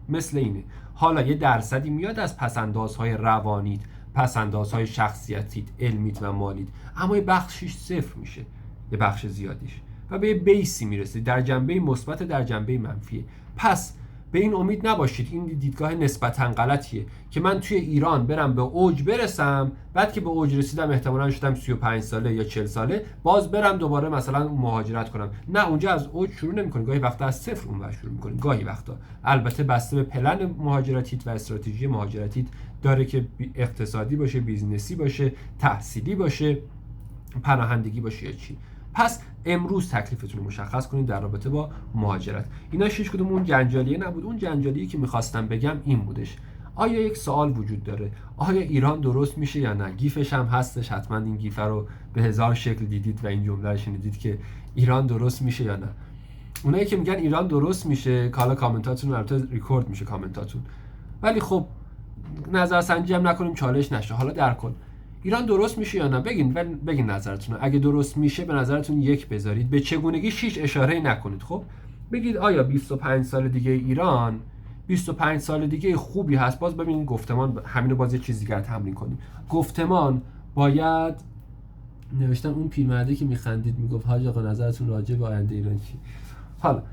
Speaker 2: مثل اینه. حالا یه درصدی میاد از پسندازهای روانیت، پسندازهای شخصیتیت، علمیت و مالیت، اما یه بخشش صفر میشه، یه بخش زیادیش. و به یه بیسی میرسید، در جنبه مثبت، در جنبه منفی. پس به این امید نباشید، این دیدگاه نسبتا غلطیه که من توی ایران برم به اوج برسم، بعد که به اوج رسیدم احتمالاً شدم 35 ساله یا 40 ساله باز برم دوباره مثلا مهاجرت کنم. نه، اونجا از اوج شروع نمی‌کنی، گاهی وقتا از صفر اونور شروع می‌کنی، گاهی وقتا البته بسته به پلن مهاجرتیت و استراتژی مهاجرتیت داره که اقتصادی باشه، بیزنسی باشه، تحصیلی باشه، پناهندگی باشه یا چی. پس امروز تکلیفتون رو مشخص کنید در رابطه با مهاجرت. اینا هیچ کدوم اون جنجالیه نبود. اون جنجالیه که میخواستم بگم این بودش: آیا یک سوال وجود داره، آیا ایران درست میشه یا نه؟ گیفش هم هستش، حتما این گیف رو به هزار شکل دیدید و این جمله رو شنیدید که ایران درست میشه یا نه. اونایی که میگن ایران درست میشه، حالا کامنتاتون البته ریکورد میشه کامنتاتون، ولی خب نظرسنجی هم نکنیم چالش نشه. حالا در کل ایران درست میشه یا نه بگین نظرتون. اگه درست میشه به نظرتون 1 بذارید، به چگونگیش هیچ اشاره‌ای نکنید. خب بگید آیا 25 سال دیگه ایران 25 سال دیگه خوبی هست؟ باز ببینید گفتمان، همین رو باز یه چیز دیگر تمرین کنیم. گفتمان باید نوشتن اون پیرمرده که میخندید میگفت حاج آقا نظرتون راجع به آینده ایران چی؟ حالا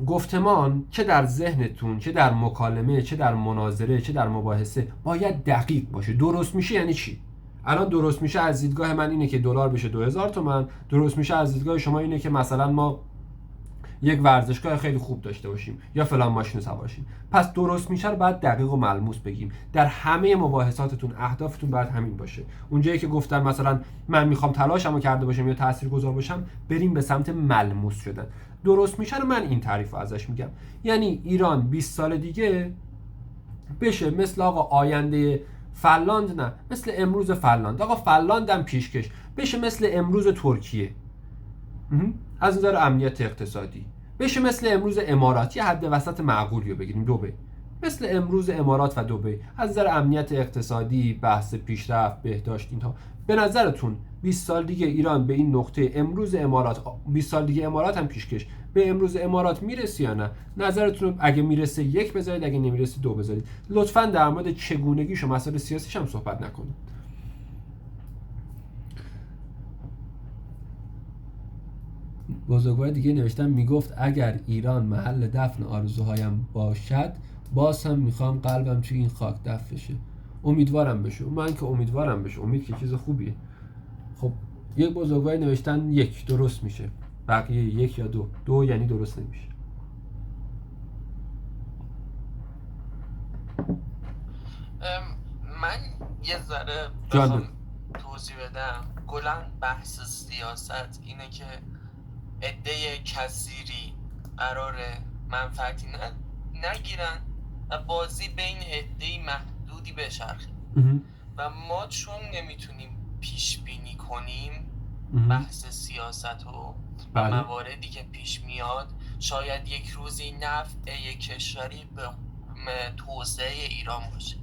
Speaker 2: گفتمان چه در ذهنتون، چه در مکالمه، چه در مناظره، چه در مباحثه باید دقیق باشه. درست میشه یعنی چی؟ الان درست میشه از دیدگاه من اینه که دلار بشه 2000 تومان، درست میشه از دیدگاه شما اینه که مثلا ما یک ورزشگاه خیلی خوب داشته باشیم یا فلان ماشین سوار شیم. پس درست میشه رو باید دقیق و ملموس بگیم. در همه مباحثاتتون اهدافتون باید همین باشه. اونجایی که گفتم مثلا من میخوام تلاشمو کرده باشم یا تاثیرگذار باشم، بریم به سمت ملموس شدن. درست میشه رو من این تعریف رو ازش میگم، یعنی ایران 20 سال دیگه بشه مثل آقا آینده فنلاند، نه مثل امروز فنلاند، آقا فنلاند هم پیشکش بشه مثل امروز ترکیه از نظر امنیت اقتصادی، بشه مثل امروز امارات، یه حد وسط معقولی رو بگیریم، دبی مثل امروز امارات و دبی از نظر امنیت اقتصادی، بحث پیشرفت، بهداشت، اینها. به نظرتون 20 سال دیگه ایران به این نقطه امروز امارات، 20 سال دیگه امارات هم پیشکش به امروز امارات میرسه یا نه؟ نظرتون اگه میرسه 1 بذارید، اگه نمیرسه 2 بذارید. لطفاً در مورد چگونگیش و مسائل سیاسیش هم صحبت نکنید. بزرگوار دیگه نوشتن میگفت اگر ایران محل دفن آرزوهایم باشد باز هم میخوام قلبم توی این خاک دفن بشه. امیدوارم بشه. من که امیدوارم بشه، امید که چیز خوبیه. خب یک بزرگوار نوشتن 1 درست میشه، بقیه 1 یا 2. 2 یعنی درست نمیشه.
Speaker 1: من یه ذره بخوام توضیح بدم، کلا بحث سیاست اینه که عده کثیری قراره منفعتی نگیرن و بازی بین عده محدودی بچرخه و ما چون نمیتونیم پیش بینی کنیم بحث سیاست و مواردی که پیش میاد، شاید یک روزی نفع یک کشوری به توسعه ایران باشه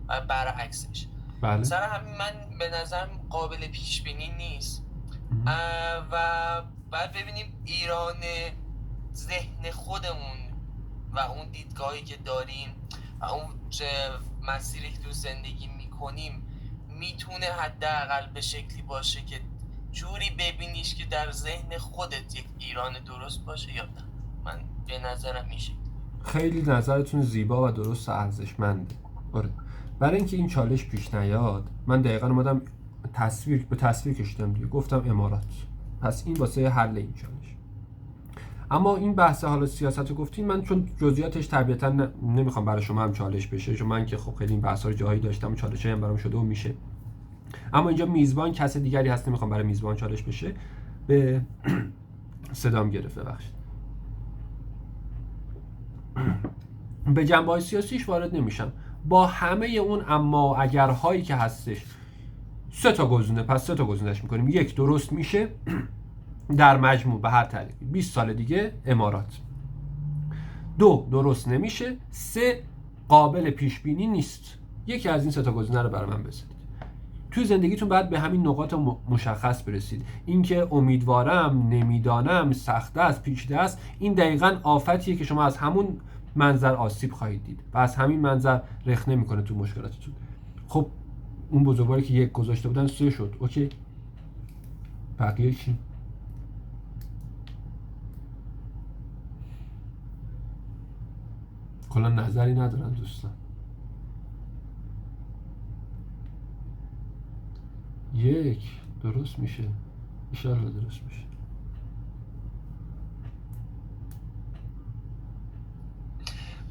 Speaker 1: و برعکسش. سر همین من به نظرم قابل پیش بینی نیست و بعد ببینیم ایران ذهن خودمون و اون دیدگاهی که داریم و اون مسیری که تو زندگی میکنیم میتونه حداقل به شکلی باشه که جوری ببینیش که در ذهن خودت یک ایران درست باشه یا نه. من به نظرم میشه.
Speaker 2: خیلی نظرتون زیبا و درست و ارزشمنده. آره، برای اینکه این چالش پیش نیاد من دقیقاً اومدم به تصویر کشیدم دیگه، گفتم امارات. پس این واسه حل این چالش. اما این بحث حالا سیاست رو گفتیم، من چون جزئیاتش طبیعتاً نمیخوام برای شما هم چالش بشه، چون من که خب خیلی این بحثا رو جایی داشتم، چالشایی هم برام شده و میشه. اما اینجا میزبان کس دیگری هست، نمیخوام برای میزبان چالش بشه. به صدام گرفته بخشید. به جنبه‌های سیاسیش وارد نمیشم. با همه اون اما اگرهایی که هستش 3 تا گزینه، پس 3 تا گزینه‌اش می‌کنیم. 1 درست میشه در مجموع به هر طریقی 20 سال دیگه امارات. 2 درست نمیشه. 3 قابل پیش بینی نیست. یکی از این 3 تا گزینه رو برای من بذارید. توی زندگیتون باید به همین نقاط مشخص برسید. اینکه امیدوارم، نمیدانم، سخت است، پیچیده است، این دقیقاً آفتیه که شما از همون منظر آسیب خواهید دید و از همین منظر رخ نمی‌کنه تو مشکلاتتون. خب اون بزرگواری که 1 گذاشته بودن 3 شد. اوکی. بقیه چی؟ کلا نظری ندارن دوستان. یک درست میشه، انشالله درست میشه.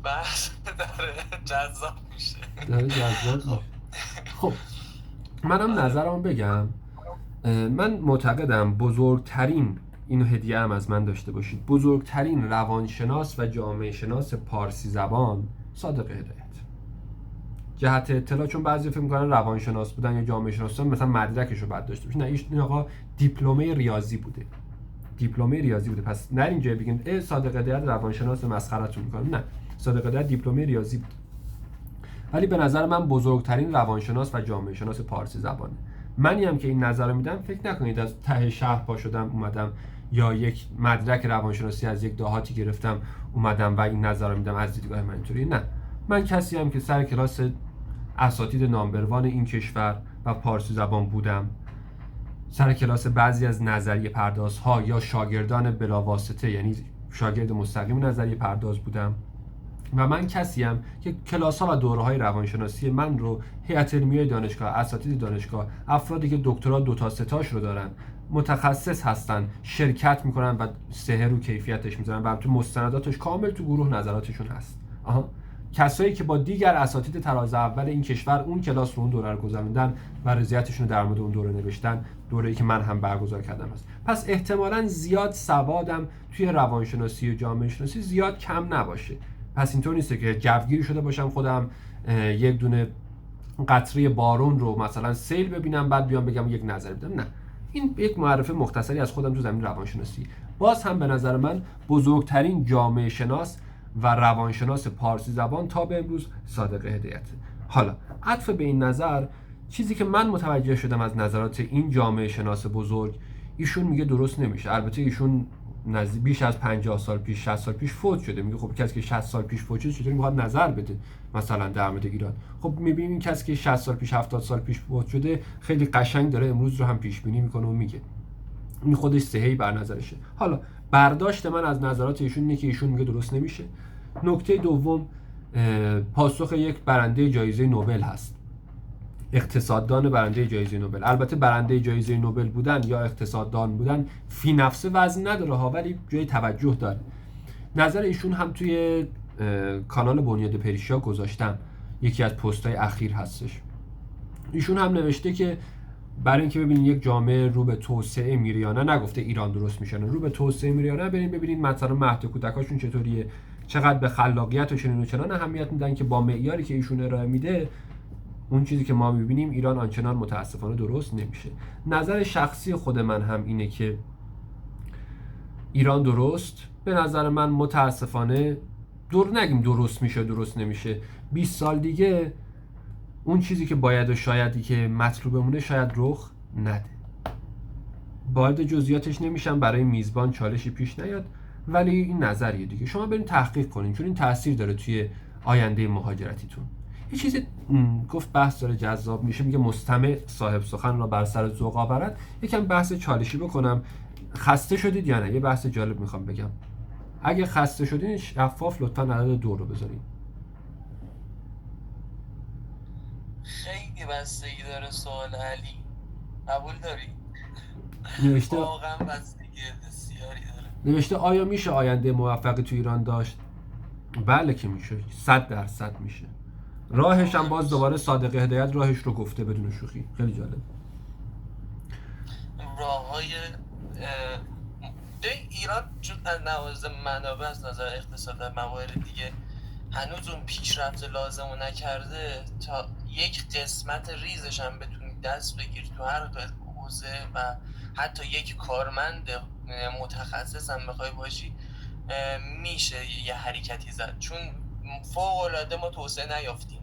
Speaker 1: بحث داره جذاب میشه.
Speaker 2: داره جذاب میشه. خب منم نظرم بگم. من معتقدم بزرگترین، اینو هدیه هم از من داشته باشید، بزرگترین روانشناس و جامعه شناس پارسی زبان صادق هدایت. جهت اطلاع، چون بعضی فکر می‌کنن روانشناس بودن یا جامعه شناس مثلا مدرکش رو بعد داشته باشه. نه، این آقا دیپلمه ریاضی بوده. دیپلمه ریاضی بوده. پس نه اینجا بگین صادق هدایت روانشناس مسخره‌تون می‌کنه. نه، صادق هدایت دیپلمه ریاضی بود. ولی به نظر من بزرگترین روانشناس و جامعه شناس پارسی زبانه. منی هم که این نظر رو میدم، فکر نکنید از ته شهر پا شدم اومدم یا یک مدرک روانشناسی از یک دهاتی گرفتم اومدم و این نظر رو میدم از دیدگاه من اینطوری. نه، من کسی هم که سر کلاس اساتید نامبروان این کشور و پارسی زبان بودم، سر کلاس بعضی از نظریه پردازها یا شاگردان بلاواسطه، یعنی شاگرد مستقیم نظریه پرداز بودم و من کسیم که کلاس‌ها و دوره‌های روانشناسی من رو هیئت علمیه دانشگاه، اساتید دانشگاه، افرادی که دکترا 2 تا 3 تاش رو دارن، متخصص هستن، شرکت میکنن و سحر رو کیفیتش میذارن و تو مستنداتش کامل تو گروه نظراتشون هست. کسایی که با دیگر اساتید تراز اول این کشور اون کلاس رو اون دوره رو گذروندن و رضایتشون رو در مورد اون دوره نوشتن، دوره‌ای که من هم برگزار کردم است. پس احتمالاً زیاد سوادم توی روانشناسی و جامعه شناسی زیاد کم نباشه. پس اینطور نیست که جوگیری شده باشم خودم یک دونه قطره بارون رو مثلا سیل ببینم بعد بیام بگم یک نظر بدم. نه، این یک معرفه مختصری از خودم تو زمین روانشناسی. باز هم به نظر من بزرگترین جامعه شناس و روانشناس پارسی زبان تا به امروز صادق هدایت. حالا عطف به این نظر، چیزی که من متوجه شدم از نظرات این جامعه شناس بزرگ، ایشون میگه درست نمیشه. البته ایشون بیش از 50 سال پیش 60 سال پیش فوت شده. میگه خب کسی که 60 سال پیش فوت شده چطوری میخواد نظر بده مثلا در مورد ایران؟ خب میبینیم کسی که 60 سال پیش 70 سال پیش فوت شده خیلی قشنگ داره امروز رو هم پیش بینی میکنه و میگه. این خودش صحیح بر نظرشه. حالا برداشت من از نظرات ایشون اینه که ایشون میگه درست نمیشه. نکته دوم، پاسخ یک برنده جایزه نوبل هست. اقتصاددان برنده جایزه نوبل. البته برنده جایزه نوبل بودن یا اقتصاددان بودن فی نفسه وزن نداره ها، ولی جای توجه داره. نظر ایشون هم توی کانال بنیاد پریشیا گذاشتم، یکی از پست‌های اخیر هستش. ایشون هم نوشته که برای اینکه ببینید یک جامعه رو به توسعه میره یا نه، نگفته ایران درست میشه، رو به توسعه میره یا نه، ببینید مثلا مهد کودکاشون چطوریه، چقدر به خلاقیت و چنین و چنان اهمیت میدن که با معیاری که ایشون ارائه میده اون چیزی که ما میبینیم ایران آنچنان متاسفانه درست نمیشه. نظر شخصی خود من هم اینه که ایران درست، به نظر من متاسفانه نگیم درست میشه درست نمیشه، 20 سال دیگه اون چیزی که باید و شایدی که مطلوب بمونه شاید رخ نده. وارد جزئیاتش نمیشم برای میزبان چالشی پیش نیاد، ولی این نظریه دیگه. شما برید تحقیق کنین چون این تاثیر داره توی آینده مهاجرتیتون. یه چیزی گفت بحث داره جذاب میشه، میگه مستمع صاحب سخن را بر سر ذوق آورد. یکم بحث چالشی بکنم. خسته شدید یا نه؟ یه بحث جالب میخوام بگم. اگه خسته شدین شفاف لطفاً عدد 2 رو بذارین.
Speaker 1: خیلی بستگی داره سوال علی، قبول داری؟
Speaker 2: نوشته
Speaker 1: واقعا بستگی بسیاری داره.
Speaker 2: نوشته آیا میشه آینده موفقی تو ایران داشت؟ بله که میشه، 100% میشه. راهش هم باز دوباره صادق هدایت راهش رو گفته بدون شوخی. خیلی جالب.
Speaker 1: راههای ایران چون نوازه منابع از نظر اقتصاد و موارد دیگه هنوز اون پیشرفت لازم رو نکرده تا یک قسمت ریزش هم بتونی دست بگیر تو هر حوزه و حتی یک کارمند متخصص هم بخوای باشی میشه یه حرکتی زد، چون فوق العاده ما توسعه نیافتیم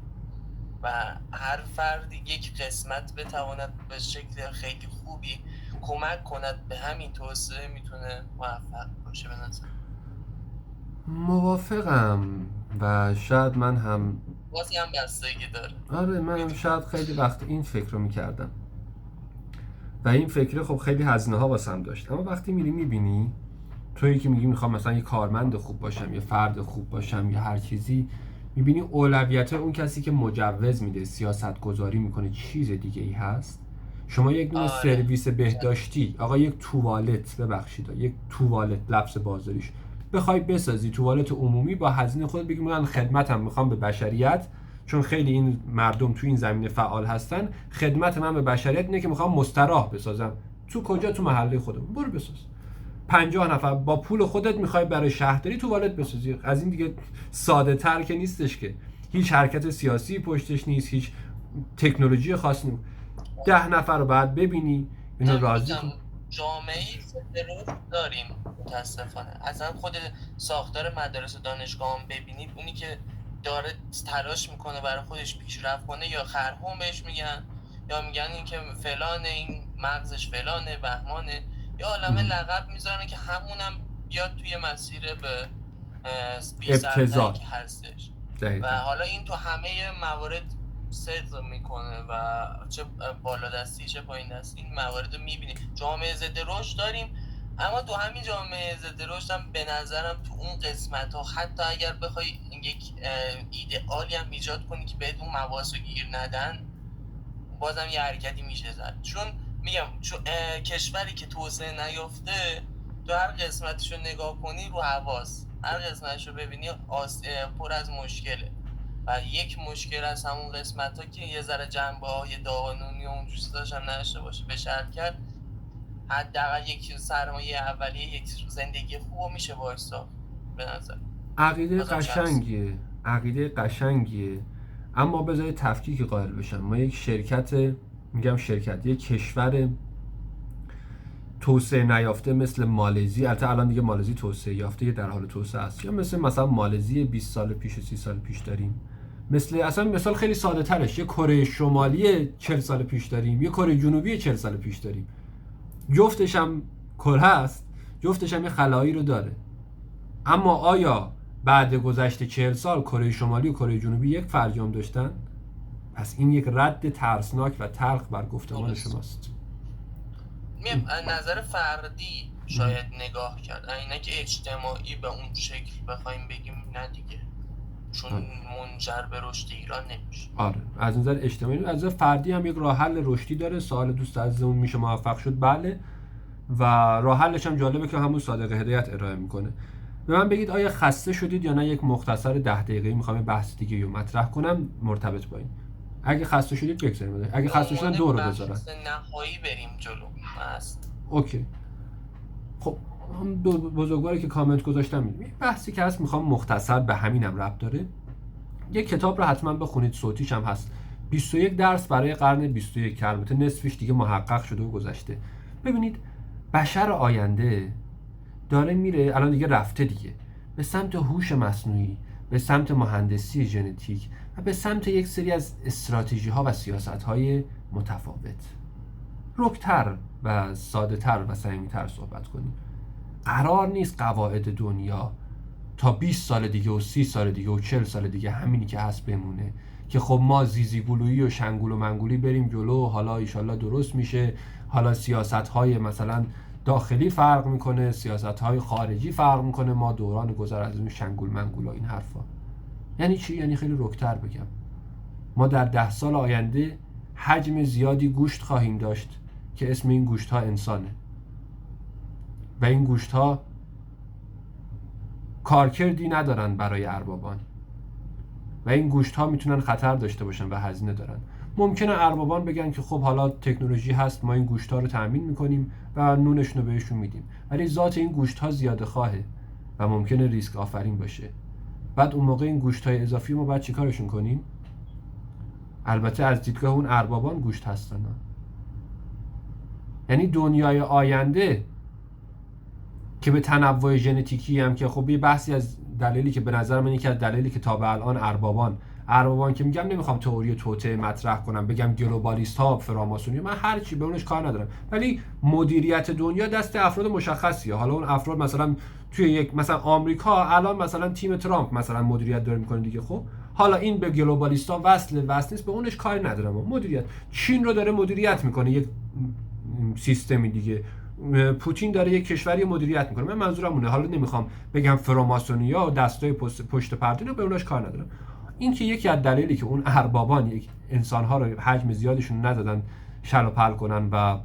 Speaker 1: و هر فردی یک قسمت بتواند به شکل خیلی خوبی کمک کند به همین توسعه میتونه موفق باشه. به نظر
Speaker 2: موافقم و شاید من هم
Speaker 1: بازی هم بستگی داره.
Speaker 2: آره منم شاید خیلی وقت این فکر رو میکردم و این فکر خب خیلی هزینه ها واسم داشت، اما وقتی میری میبینی تویی که میگی میخوام مثلا یه کارمند خوب باشم، یه فرد خوب باشم، یا هر چیزی، میبینی اولویت اون کسی که مجوز میده، سیاست گذاری میکنه چیز دیگه ای هست. شما یک دونه
Speaker 1: آره
Speaker 2: سرویس بهداشتی، آقا یک توالت، ببخشید یک توالت لفظ بازاریش بخوای بسازی، توالت عمومی، با هزینه خودت بگی من خدمتم میخوام به بشریت، چون خیلی این مردم تو این زمینه فعال هستن، خدمت من به بشریت اینه که میخوام مستراح بسازم. تو کجا؟ تو محله خودم. برو بساز. 50 نفر با پول خودت میخوای برای شهرداری توالت بسازی. از این دیگه ساده تر که نیستش که. هیچ حرکت سیاسی پشتش نیست، هیچ تکنولوژی خاصی نیست. 10 نفر رو بعد ببینی اینو راضی
Speaker 1: میگم
Speaker 2: کن.
Speaker 1: جامعه ضد داریم متاسفانه. اصلا خود ساختار مدارس و دانشگاه هم ببینید، اونی که داره تلاش میکنه برای خودش پیشرفت کنه یا خرهون بهش میگن، یا میگن این که فلانه، این مغزش فلانه، بهمانه، یا عالمه لقب میذارن که همونم بیاد توی مسیر به بی‌سرتری که هستش. و حالا این تو همه موارد صدق میکنه و چه بالا دستی چه پایین دستی این موارد رو میبینیم. جامعه ضد رشد داریم، اما تو همین جامعه ضد رشد هم به نظرم تو اون قسمت ها حتی اگر بخوای یک ایدئالی هم ایجاد کنی که بدون مواس رو گیر ندن، بازم یه حرکتی میشه زد. چون میگم کشوری که توسعه نیافته، تو هر قسمتش رو نگاه کنی رو حواس، هر قسمتش رو ببینی پر از مشکله. و یک مشکل از همون قسمت ها که یه ذره جنبه های داغانونی و اونجور چیزاش هم نداشته باشه، به شرط کرد حداقل یک سرمایه اولیه، یک زندگی خوب میشه باعث به نظر.
Speaker 2: عقیده قشنگیه، اما بذاری تفکیک قائل بشم. ما یک شرکت، یک کشور توسعه نیافته مثل مالزی، البته الان دیگه مالزی توسعه یافته در حال توسعه است، یا مثلا مالزی 20 سال پیش و 30 سال پیش داریم، مثال خیلی ساده ترش، یه کره شمالی 40 سال پیش داریم، یه کره جنوبی 40 سال پیش داریم. جفتش هم کره است، جفتش هم یه خلایی رو داره. اما آیا بعد گذشت 40 سال کره شمالی و کره جنوبی یک فرجام داشتن؟ پس این یک رد ترسناک و تلخ بر گفتمان شماست.
Speaker 1: نظر فردی شاید نگاه کرد، اینه که اجتماعی به اون شکل بخوایم بگیم نه دیگه، چون منجر به رشد ایران نمیشه.
Speaker 2: آره، از نظر اجتماعی، از نظر فردی هم یک راه حل رشدی داره. سوال دوست عزیزمون میشه موفق شد؟ بله. و راه حلش هم جالبه که همون صادق هدایت ارائه میکنه. به من بگید آیا خسته شدید یا نه؟ یک مختصر 10 دقیقه‌ای میخوام بحث دیگه رو مطرح کنم مرتبط با این. اگه خسته شدید بگذاریم، اگه خسته شدن دور رو بذارن
Speaker 1: نهایی بریم جلو.
Speaker 2: اوکی. خب هم دو بزرگواری که کامنت گذاشتم، میدونم بحثی که هست میخوام مختصر به همینم ربط داره. یک کتاب رو حتما بخونید، صوتیش هم هست، 21 درس برای قرن 21 که البته نصفش دیگه محقق شده و گذشته. ببینید بشر آینده داره میره، الان دیگه رفته دیگه، به سمت هوش مصنوعی، به سمت مهندسی ژنتیک و به سمت یک سری از استراتژی ها و سیاست های متفاوت. رکتر و ساده تر و صمیمی‌تر صحبت کنیم. قرار نیست قواعد دنیا تا 20 سال دیگه و 30 سال دیگه و 40 سال دیگه همینی که هست بمونه، که خب ما زیزیگولویی و شنگول و منگولی بریم جلو، حالا ایشالله درست میشه، حالا سیاست‌های مثلا داخلی فرق میکنه، سیاست‌های خارجی فرق میکنه، ما دوران گذر از اون شنگول منگول و این حرفا. یعنی چی؟ یعنی خیلی رکتر بگم، ما در 10 سال آینده حجم زیادی گوشت خواهیم داشت که اسم این گوشت ها انسانه و این گوشت ها کارکردی ندارن برای اربابان و این گوشت ها میتونن خطر داشته باشن و هزینه دارن. ممکنه اربابان بگن که خب حالا تکنولوژی هست، ما این گوشت ها رو تامین میکنیم و نونشون رو بهشون میدیم، ولی ذات این گوشت ها زیاده خواهه و ممکنه ریسک آفرین باشه. بعد اون موقع این گوشت های اضافی ما باید چیکارشون کنیم؟ البته از دیدگاه اون اربابان گوشت هستن. یعنی دنیای آینده که به تنوع ژنتیکی هم که خب یه بحثی از دلیلی که به نظر من یکی از دلیلی که تا به الان اربابان که میگم نمیخوام تئوری توطئه مطرح کنم بگم گلوبالیست ها فراماسونی، من هر چی به اونش کار ندارم، ولی مدیریت دنیا دست افراد مشخصیه. حالا اون افراد مثلا توی یک مثلا آمریکا الان مثلا تیم ترامپ مثلا مدیریت داره میکنه دیگه، خب حالا این به گلوبالیستا وصل نیست، به اونش کاری ندارم. مدیریت چین رو داره مدیریت میکنه، یک سیستمی دیگه، پوتین داره یک کشوری مدیریت میکنه. من منظورم اونه. حالا نمیخوام بگم فراماسونیا و دستای پشت پرده رو به اوناش کار ندارم. این که یکی از دلایلی که اون اربابان یک انسان‌ها رو حجم زیادشون ندادن شل و پل کنن و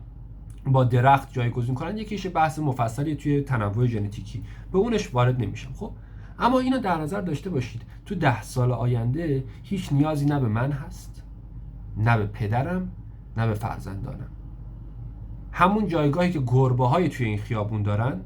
Speaker 2: با درخت جایگزین کنن، یکیش بحث مفصلی توی تنوع ژنتیکی، به اونش وارد نمیشم. خب اما اینو در نظر داشته باشید، تو 10 سال آینده هیچ نیازی نه به من هست، نه به پدرم، نه به فرزندانم. همون جایگاهی که گربه‌های توی این خیابون دارن،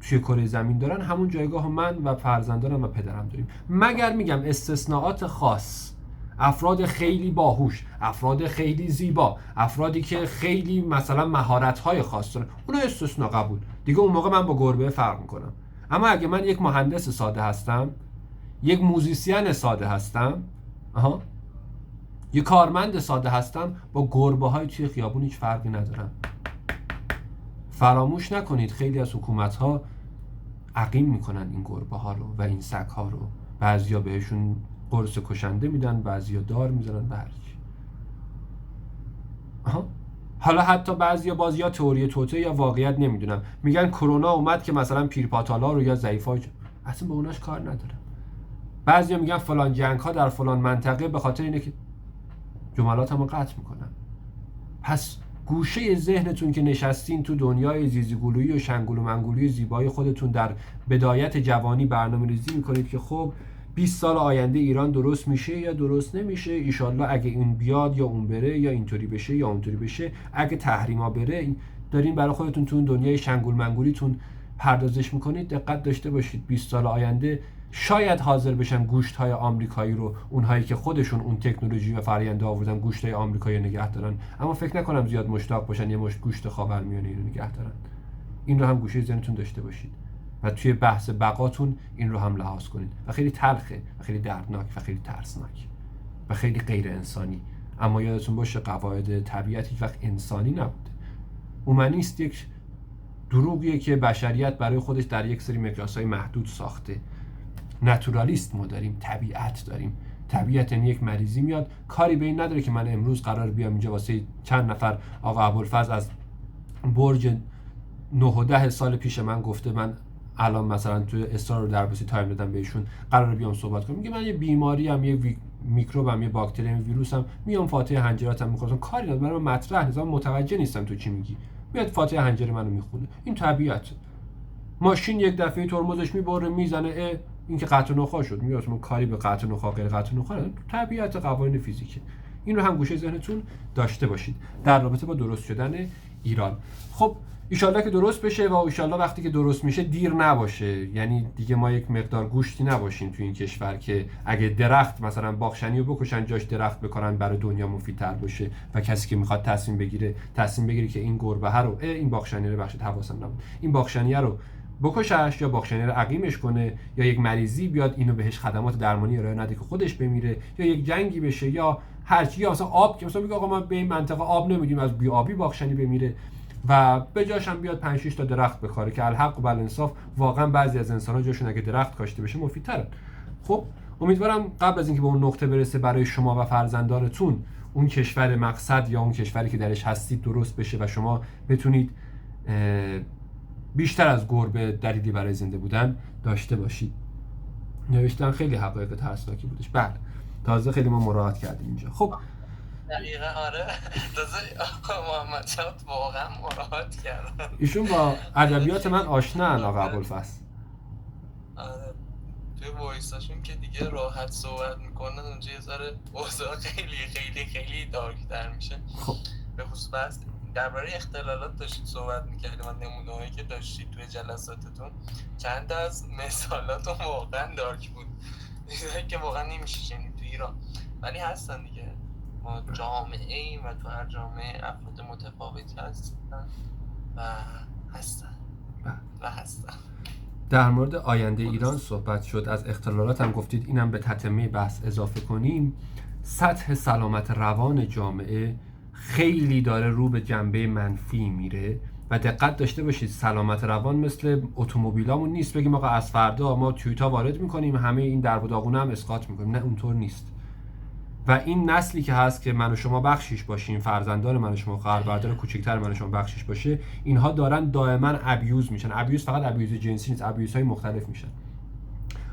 Speaker 2: توی کره زمین دارن، همون جایگاه من و فرزندانم و پدرم داریم. مگر میگم استثناءات خاص، افراد خیلی باهوش، افراد خیلی زیبا، افرادی که خیلی مثلا مهارت‌های خاص دارن، اونا استثناء قبول. دیگه اون موقع من با گربه فرق میکنم. اما اگه من یک مهندس ساده هستم، یک موزیسین ساده هستم، یک کارمند ساده هستم، با گربه‌های توی خیابون هیچ فرقی ندارم. فراموش نکنید خیلی از حکومت‌ها عقیم میکنن این گربه‌ها رو و این سگ‌ها رو. بعضیا بهشون قرص کشنده میدن، بعضیا دار میزنن به هر چی. حالا حتی بعضیا باز یا تئوری توته یا واقعیت نمیدونم، میگن کرونا اومد که مثلا پیرپاتالا رو یا ضعیفا، اصلا به اوناش کار ندارم. بعضیا میگن فلان جنگ‌ها در فلان منطقه به خاطر اینه که جملاتمو قطع میکنن. پس گوشه ذهنتون که نشستین تو دنیای زیزیگلویی و شنگولو منگولوی زیبای خودتون، در بدایت جوانی برنامه‌ریزی میکنید که خب 20 سال آینده ایران درست میشه یا درست نمیشه، ایشالله اگه این بیاد یا اون بره، یا اینطوری بشه یا اونطوری بشه، اگه تحریما بره. دارین برای خودتون تو دنیای شنگول منگولیتون پردازش میکنید. دقت داشته باشید 20 سال آینده شاید حاضر بشن گوشت‌های آمریکایی رو، اونهایی که خودشون اون تکنولوژی و فرآیند آوردن، گوشت‌های آمریکایی نگه دارن. اما فکر نکنم زیاد مشتاق باشن یه مشت گوشت خاورمیانه رو نگه دارن. این رو هم گوشه ذهنتون داشته باشید و توی بحث بقاتون این رو هم لحاظ کنید. و خیلی تلخه و خیلی دردناک و خیلی ترسناک و خیلی غیر انسانی. اما یادتون باشه قواعد طبیعت هیچ وقت انسانی نبوده. اومانیست یک دروغیه که بشریت برای خودش در یک سری مقیاس‌های محدود ساخته. ناتورالیست ما داریم، طبیعت داریم. طبیعت یعنی یک مریضی میاد، کاری به این نداره که من امروز قرار بیام اینجا واسه چند نفر. آقا ابوالفضل از برج 9 و 10 سال پیش من گفته، من الان مثلا تو استار رو درباسی تایم دادم بهشون، قرار بیام صحبت کنم. میگه من یه بیماری ام، یه میکروبم، یه باکتری ام، ویروسم، میام فاتحه حنجراتم میخونم. کاری نداره، برای من مطرح نیست، متوجه نیستم تو چی میگی. میاد فاتحه حنجره منو میخونه. این طبیعت. ماشین یک دفعه ترمزش میبره میزنه، این که قطع نخا شد. میگه اصلا کاری به قطع نخا غیر قطع نخا نداره، طبیعت قوانین فیزیکه. این رو هم گوشه ذهنتون داشته باشید در رابطه با درست شدن ایران. خب ایشالله که درست بشه و ایشالله وقتی که درست میشه دیر نباشه. یعنی دیگه ما یک مقدار گوشتی نباشیم تو این کشور که اگه درخت مثلا باغشنی رو بکشن جاش درخت بکنن برای دنیا مفیدتر باشه و کسی که میخواد تصمیم بگیره که این گربه رو، این باغشنی رو بخشید حواسم نبود، این باغشنی رو بکشش یا باغشنی رو عقیمش کنه، یا یک مریضی بیاد اینو بهش خدمات درمانی ارائه نده که خودش بمیره، یا یک جنگی بشه، یا هر چی، یا مثلا آب که مثلا میگه آقا ما به این منطقه آب نمیدیم، از بی آبی باغشنی بمیره و به جاش هم بیاد 5 6 تا درخت بخاره که الحق و بالانصاف واقعا بعضی از انسان‌ها جاشون اگه درخت کاشته بشه مفیدترن. خب امیدوارم قبل از اینکه به اون نقطه برسه برای شما و فرزندانتون اون کشور مقصد یا اون کشوری که درش هستید درست بشه و شما بتونید بیشتر از گربه دلیلی برای زنده بودن داشته باشید. نوشتن خیلی حقایق ترسناکی بودش. بله تازه خیلی ما مراعات کردیم اینجا. خب
Speaker 1: دقیقا آره، تازه آقا محمد شاد واقعا مراعات کردن.
Speaker 2: ایشون با ادبیات من آشنان آقا ابوالفضل.
Speaker 1: آره توی وایساشون که دیگه راحت صحبت میکنن اونجا یه ذره اوضاع خیلی خیلی خیلی دارک‌تر میشه.
Speaker 2: خب
Speaker 1: به خصوص درباره اختلالات داشتید صحبت میکردیم و نمونه‌هایی که داشتید توی جلساتتون، چند تا از مثالاتون واقعا دارک بود، چیزایی که واقعا نمیشه شنید تو ایران، ولی هستن دیگه. ما جامعه ایم و تو هر جامعه افراد متفاوتی هستن و هستن.
Speaker 2: در مورد آینده ایران صحبت شد، از اختلالات هم گفتید، اینم به تتمه بحث اضافه کنیم. سطح سلامت روان جامعه خیلی داره رو به جنبه منفی میره و دقت داشته باشید سلامت روان مثل اتومبیلامون نیست بگیم آقا از فردا ما تویوتا وارد میکنیم همه این درب و داغونه هم اسقاط میکنیم. نه اونطور نیست. و این نسلی که هست که من و شما بخشیش باشیم، فرزندان من و شما، خواهر برادر کوچکتر من و شما بخشیش باشه، اینها دارن دائما ابیوز میشن. ابیوز فقط ابیوز جنسی نیست، ابیوزهای مختلف میشن،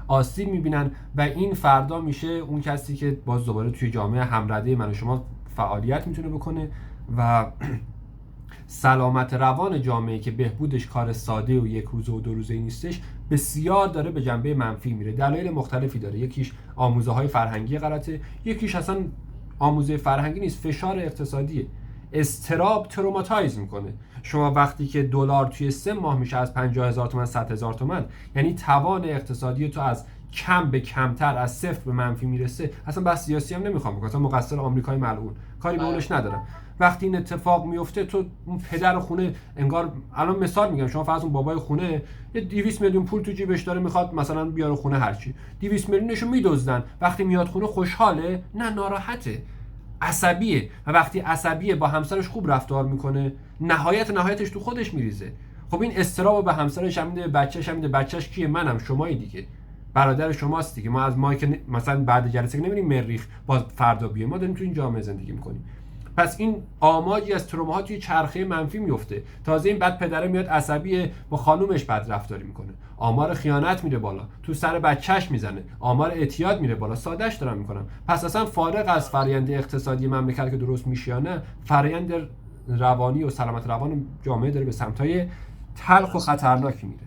Speaker 2: آسیب میبینن و این فردا میشه اون کسی که باز دوباره توی جامعه همرده من و شما فعالیت میتونه بکنه و سلامت روان جامعه که بهبودش کار ساده و یک روزه و دو روزه نیستش، بسیار داره به جنبه منفی میره. دلایل مختلفی داره. یکیش آموزه های فرهنگی غلطه، یکیش اصلا آموزه فرهنگی نیست، فشار اقتصادیه. اضطراب تروماتایز میکنه. شما وقتی که دلار توی 3 ماه میشه از 50,000 تومان 100,000 تومان، یعنی توان اقتصادی تو از کم به کمتر، از صفر به منفی میرسه. اصلا بحث سیاسی هم نمیخوام بکنم، اصلا مقصر آمریکای ملعون، کاری به اونش ندارم. وقتی این اتفاق میفته، تو اون پدر خونه انگار، الان مثال میگم، شما فرض کن بابای خونه یه 200 میلیون پول تو جیبش داره، میخواد مثلا بیاره خونه هرچی، 200 میلیونشو میدزدن. وقتی میاد خونه خوشحاله؟ نه، ناراحته، عصبیه. و وقتی عصبیه با همسرش خوب رفتار میکنه، نهایتش تو خودش میریزه. خب این استرابو به همسرش هم میده، به بچه‌ش هم میده. بچه‌ش کیه؟ منم، شمایی دیگه، برادر شماست دیگه. ما که مثلا بعد جلسه که نمیریم مریخ باز فردا بیه، ما داریم تو این جامعه زندگی میکنیم. پس این آماجی از تروماها توی چرخه منفی میفته. تازه این بعد پدره میاد عصبیه، با خانومش بد رفتاری میکنه، آمار خیانت میره بالا، تو سر بچهش میزنه، آمار اعتیاد میره بالا. سادهش دارم میکنم. پس اصلا فارغ از فرآیند اقتصادی مملکت که درست میشه یا نه، فرآیند روانی و سلامت روان جامعه داره به سمت‌های تلخ و خطرناکی میره.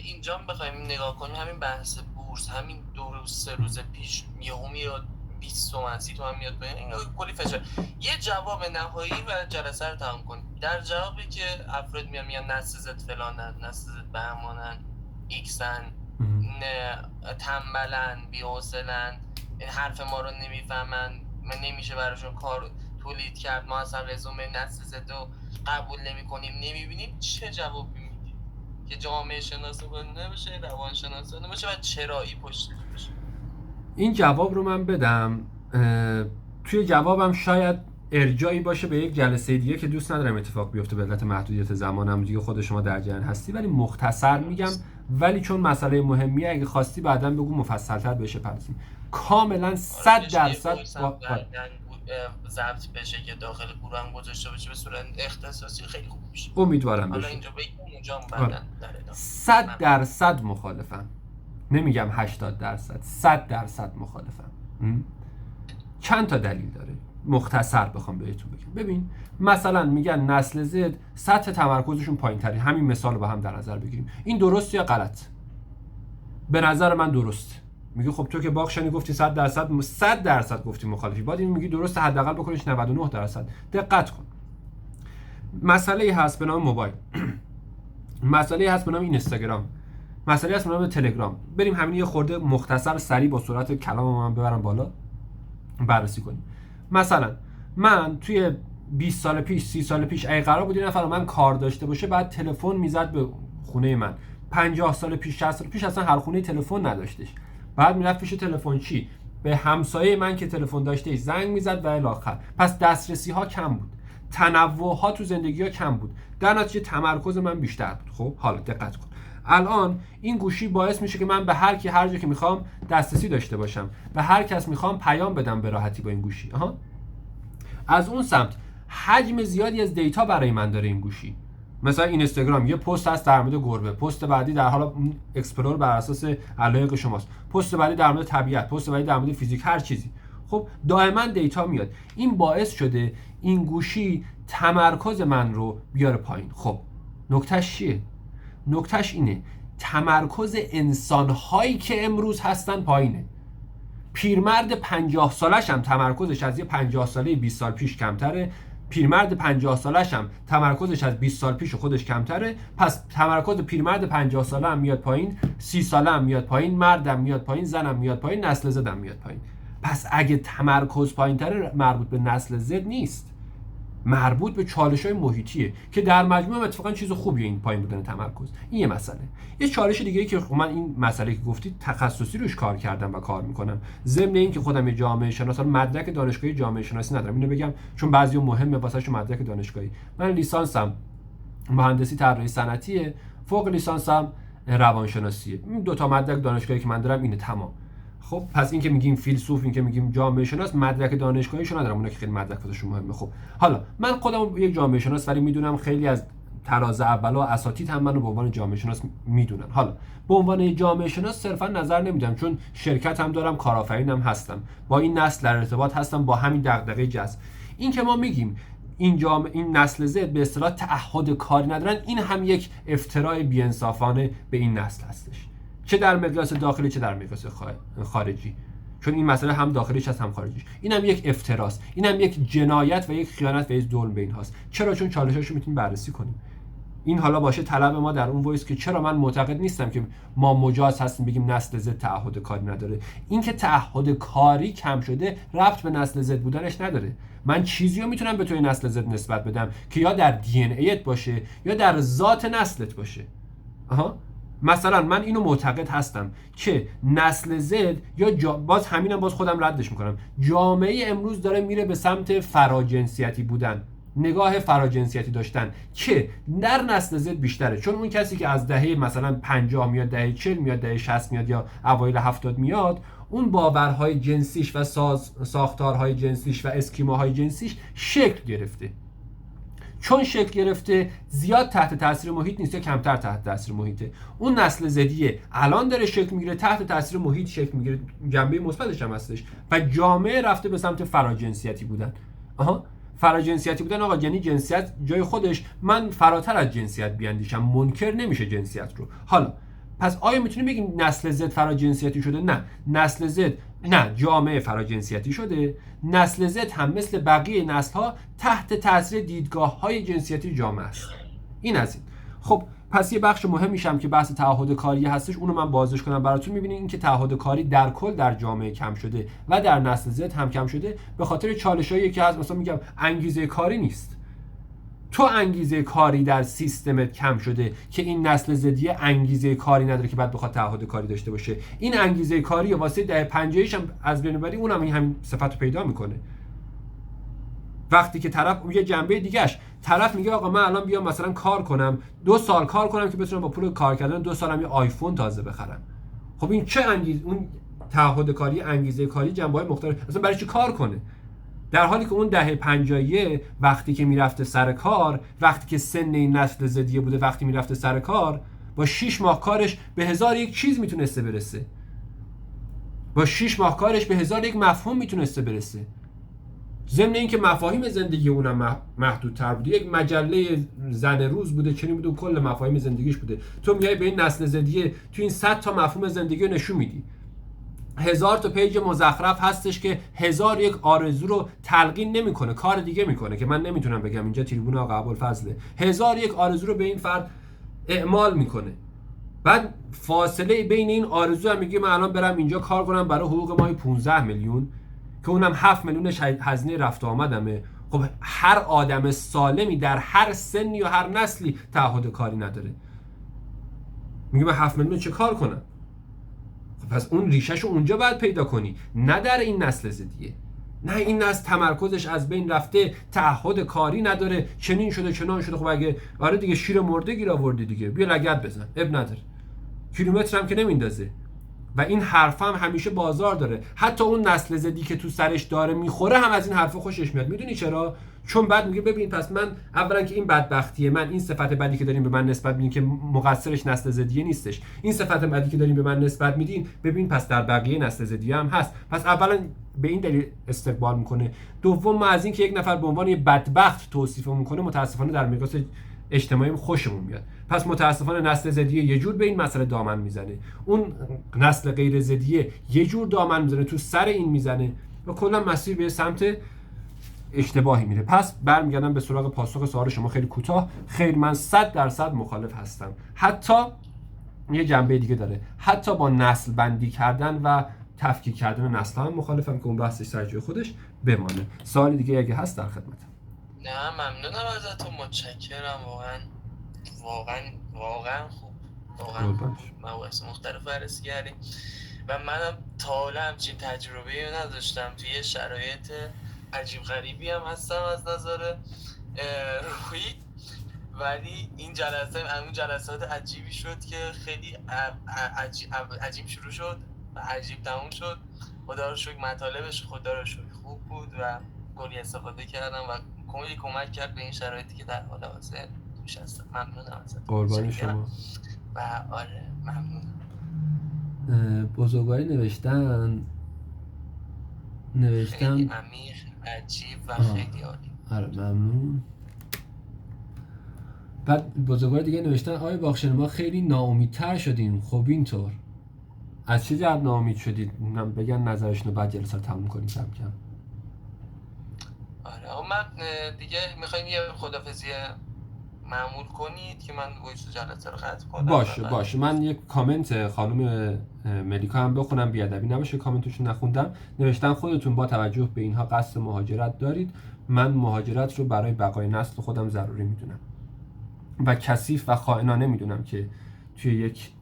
Speaker 1: اینجا بخوایم نگاه کنیم، همین بحث بورس، همین 2-3 روز پیش یهو میاد 20 تومن 30 تومن میاد به این کلی فشار. یه جواب نهایی و جلسه رو تمام کنیم. در جوابی که افراد میگن نسل زد فلانن، نسل زد بهمانن، ایکسن، تنبلن، بی‌حوصله‌ن، این حرف ما رو نمیفهمن، نمیشه براشون کار تولید کرد، ما اصلا رزومه نسل زد رو قبول نمی‌کنیم، نمی‌بینیم. چه جوابی میدیم که جامعه شناسانه نباشه، روان شناسانه باشه و چرایی پشتش باشه؟
Speaker 2: این جواب رو من بدم. توی جوابم شاید ارجاعی باشه به یک جلسه دیگه که دوست ندارم اتفاق بیفته به علت محدودیت زمانم دیگه، خود شما در جریان هستی، ولی مختصر میگم. ولی چون مسئله مهمیه، اگه خواستی بعداً بگو مفصل‌تر بشه پرسیم. کاملا 100%
Speaker 1: ضبط بشه که داخل گروه هم گذاشته بشه به صورت اختصاصی، خیلی خوب میشه.
Speaker 2: امیدوارم بشه.
Speaker 1: حالا اینجا بگیم اونجا بعداً
Speaker 2: 100% مخالفم. نمیگم 80%، 100% مخالفم. چند تا دلیل داره، مختصر بخوام بهتون بگم. ببین، مثلا میگن نسل زد سطح تمرکزشون پایین‌تره. همین مثال رو با هم در نظر بگیریم. این درست یا غلط؟ به نظر من درست. میگه خب تو که باخشنی گفتی 100% گفتی مخالفی، بعد این میگی درست، حداقل بکنیش 99%. دقت کن. مسئله هست به نام موبایل، مسئله هست به نام اینستاگرام، مسئله هست به نام تلگرام. بریم همین یه خورده مختصر سریع با سرعت کلام من ببرم بالا بررسی کنیم. مثلا من توی 20 سال پیش، 30 سال پیش، اگه قرار بود این نفر من کار داشته باشه، بعد تلفن میزد به خونه من. 50 سال پیش، 60 سال پیش اصلا هر خونه تلفن نداشتش. بعد میرفت پیش تلفن چی؟ به همسایه من که تلفن داشته زنگ میزد و الی آخر. پس دسترسی ها کم بود، تنوع ها تو زندگی ها کم بود، در نتیجه تمرکز من بیشتر بود. خب حالا دقت کن. الان این گوشی باعث میشه که من به هر کی هر جا که میخوام دسترسی داشته باشم، به هر کس میخوام پیام بدم به راحتی با این گوشی. از اون سمت حجم زیادی از دیتا برای من داره این گوشی. مثلا اینستاگرام یه پست هست در مورد گربه، پست بعدی در حال اکسپلور بر اساس علایق شماست، پست بعدی در مورد طبیعت، پست بعدی در مورد فیزیک، هر چیزی. خب دائما دیتا میاد. این باعث شده این گوشی تمرکز من رو بیاره پایین. خب نکتهش چیه؟ نکتهش اینه تمرکز انسان‌هایی که امروز هستن پایینه. پیرمرد 50 سالش هم تمرکزش از یه 50 ساله 20 سال پیش کمتره. پیرمرد 50 سالش هم تمرکزش از 20 سال پیش خودش کمتره. پس تمرکز پیرمرد 50 ساله هم میاد پایین، 30 ساله هم میاد پایین، مردم میاد پایین، زنم میاد پایین، نسل زد هم میاد پایین. پس اگه تمرکز پایین‌تره، مربوط به نسل زد نیست، مربوط به چالش‌های محیطیه که در مجموع اتفاقا چیز خوبیه این پایین بودن تمرکز. این یه مسئله. یه چالش دیگه ای که من این مسئله که گفتید تخصصی روش کار کردم و کار میکنم، ضمن این که خودم یه جامعه شناس، مدرک دانشگاهی جامعه شناسی ندارم، اینو بگم چون بعضیا مهمه واسهشون مدرک دانشگاهی. من لیسانسم مهندسی طراحی صنعتیه، فوق لیسانسم روانشناسیه. این دو تا مدرک دانشگاهی که من دارم اینه، تمام. خب پس این که میگیم فیلسوف، این که میگیم جامعه شناس، مدرک دانشگاهیشو ندارم، اونا که خیلی مدرک واسهشون مهمه. خب حالا من خودم یک جامعه شناس، ولی میدونم خیلی از تراز اولا و اساتید هم منو به عنوان جامعه شناس میدونن. حالا به عنوان جامعه شناس صرفا نظر نمیدم، چون شرکت هم دارم، کارآفرینم هستم، با این نسل در ارتباط هستم، با همین دغدغه جذب. این که ما میگیم این نسل زد به اصطلاح تعهد کاری ندارن، این هم یک افتراء بی‌انصافانه به این نسل هستش، چه در مقیاس داخلی چه در مقیاس خارجی، چون این مسئله هم داخلیش هست هم خارجیش. اینم یک افتراست، اینم یک جنایت و یک خیانت و یک ظلم به اینهاست. چرا؟ چون چالشاشو میتونیم بررسی کنیم. این حالا باشه طلب ما در اون وایس که چرا من معتقد نیستم که ما مجاز هستیم بگیم نسل زد تعهد کاری نداره. این که تعهد کاری کم شده ربط به نسل زد بودنش نداره. من چیزی رو میتونم به توی نسل زد نسبت بدم که یا در دی ان ایت باشه یا در ذات نسلت باشه. مثلا من اینو معتقد هستم که نسل زد یا باز همینم باز خودم ردش میکنم، جامعه امروز داره میره به سمت فراجنسیتی بودن، نگاه فراجنسیتی داشتن که در نسل زد بیشتره، چون اون کسی که از دهه مثلا 50 میاد، دهه 40 میاد، دهه 60 میاد یا اوایل 70 میاد، اون باورهای جنسیش و ساختارهای جنسیش و اسکیماهای جنسیش شکل گرفته. چون شکل گرفته زیاد تحت تاثیر محیط نیست یا کمتر تحت تاثیر محیطه. اون نسل زدیه الان داره شکل میگیره، تحت تاثیر محیط شکل میگیره، جنبه مثبتش هم هستش و جامعه رفته به سمت فراجنسیتی بودن. فراجنسیتی بودن آقا یعنی جنسیت جای خودش، من فراتر از جنسیت بیاندیشم، منکر نمیشه جنسیت رو. حالا پس آیا میتونیم بگیم نسل زد فراجنسیتی شده؟ نه، نسل زد نه، جامعه فراجنسیتی شده. نسل زد هم مثل بقیه نسل‌ها تحت تاثیر دیدگاه‌های جنسیتی جامعه است. این از این. خب پس یه بخش مهمیش هم که بحث تعهد کاری هستش، اونو من بازش کنم براتون. می‌بینید این که تعهد کاری در کل در جامعه کم شده و در نسل زد هم کم شده به خاطر چالشایی که هست. مثلا میگم انگیزه کاری نیست. تو انگیزه کاری در سیستمت کم شده که این نسل زدیه انگیزه کاری نداره که بعد بخواد تعهد کاری داشته باشه. این انگیزه کاری واسه دهه 50 هم از بین بری، اونم همین صفت پیدا میکنه. وقتی که طرف یه جنبه دیگهش، طرف میگه آقا من الان بیام مثلا کار کنم 2 سال کار کنم که بتونم با پول کار کردن 2 سالم یه آیفون تازه بخرم. خب این چه اون تعهد کاری، انگیزه کاری، جنبه‌های مختلف اصلا برای چی کار کنه؟ در حالی که اون دهه 50 وقتی که میرفته سر کار، وقتی که سن این نسل زدیه بوده، وقتی میرفته سر کار با 6 ماه کارش به 1001 چیز میتونسته برسه. با 6 ماه کارش به 1001 مفهوم میتونسته برسه. ضمن اینکه مفاهیم زندگی اونم محدودتر بوده، یک مجله زن روز بوده، چنین بوده، کل مفاهیم زندگیش بوده. تو میای به این نسل زدیه تو این 100 تا مفهوم زندگی رو نشون میدی. 1000 تا پیج مزخرف هستش که 1001 آرزو رو تلقین نمیکنه، کار دیگه میکنه که من نمیتونم بگم اینجا تریبون آقا ابوالفضله. 1001 آرزو رو به این فرد اعمال میکنه. بعد فاصله بین این آرزو هم میگه من الان برم اینجا کار کنم برای حقوق ماهی 15 میلیون که اونم 7 میلیونش هزینه رفت و آمدمه. خب هر آدم سالمی در هر سنی و هر نسلی تعهد کاری نداره. میگه من 7 میلیون چه کار کنم؟ پس اون ریشه‌شو اونجا باید پیدا کنی، نه در این نسل زدیه. نه این نسل تمرکزش از بین رفته، تعهد کاری نداره، چنین شده چنان شده. خب اگه آره دیگه شیر مرده گیر آوردی دیگه، بیا لگد بزن، اب نداره، کیلومتر هم که نمیندازه. و این حرف هم همیشه بازار داره. حتی اون نسل زدی که تو سرش داره میخوره هم از این حرف خوشش میاد. میدونی چرا؟ چون بعد میگه ببین پس من اولا که این بدبختیه، من این صفت بدی که دارین به من نسبت میدین که مقصرش نسل زدیه نیستش، این صفت بدی که دارین به من نسبت میدین ببین پس در بقیه نسل زدیه هم هست. پس اولا به این دلیل استقبال میکنه. دوم ما از این که یک نفر به عنوان یه بدبخت توصیف میکنه متاسفانه در مقیاس اجتماعی خوشمون میاد. پس متاسفانه نسل زدیه یه جور به این مسئله دامن میزنه، اون نسل غیر زدیه یه جور دامن میزنه، تو سر این میزنه و کلا مسیر به سمت اشتباهی میره. پس برمیگردم به سراغ پاسخ سوال شما خیلی کوتاه. خیر من 100% مخالف هستم. حتی یه جنبه دیگه داره، حتی با نسل بندی کردن و تفکیک کردن نسل هم مخالفم که اون بحثش سر جای خودش بمانه. سوال دیگه اگه هست در خدمتم.
Speaker 1: نه ممنونم ازتون، متشکرم، واقعا خوب، واقعا مباحث مختلف بررسی کردیم و منم تا حالا همچین تجربه‌ای نداشتم. توی شرایط عجیب غریبی هم هستم از نظر روحی، ولی این جلسات عجیبی شد که خیلی عجیب شروع شد عجیب تموم شد. خدا رو شکر مطالبش خدا رو شکر خوب بود و کلی استفاده کردم و کلی کمک کرد به این شرایطی که در حال حاضر توش هستم. ممنونم ازت.
Speaker 2: قربان
Speaker 1: متشکرم.
Speaker 2: شما.
Speaker 1: و آره ممنونم.
Speaker 2: بزرگواری نوشتم
Speaker 1: خیلی عمیق، عجیب و خیلی عالی.
Speaker 2: آره ممنون. بعد بزرگوار دیگه نوشتن آقای باخشن ما خیلی ناامیدتر شدیم. خب اینطور از چه جهت ناامید شدید؟ بگن نظرشونو بعد جلسه رو تموم کنیم کم کم.
Speaker 1: آره من دیگه میخوایم یه خدافظی معمول کنید که من وایس جلسه رو قطع کنم.
Speaker 2: باشه من یک کامنت خانم ملیکا هم بخونم، بیادبی نباشه کامنتشون نخوندم. نوشتن خودتون با توجه به اینها قصد مهاجرت دارید. من مهاجرت رو برای بقای نسل خودم ضروری میدونم و کثیف و خائنانه میدونم که توی یک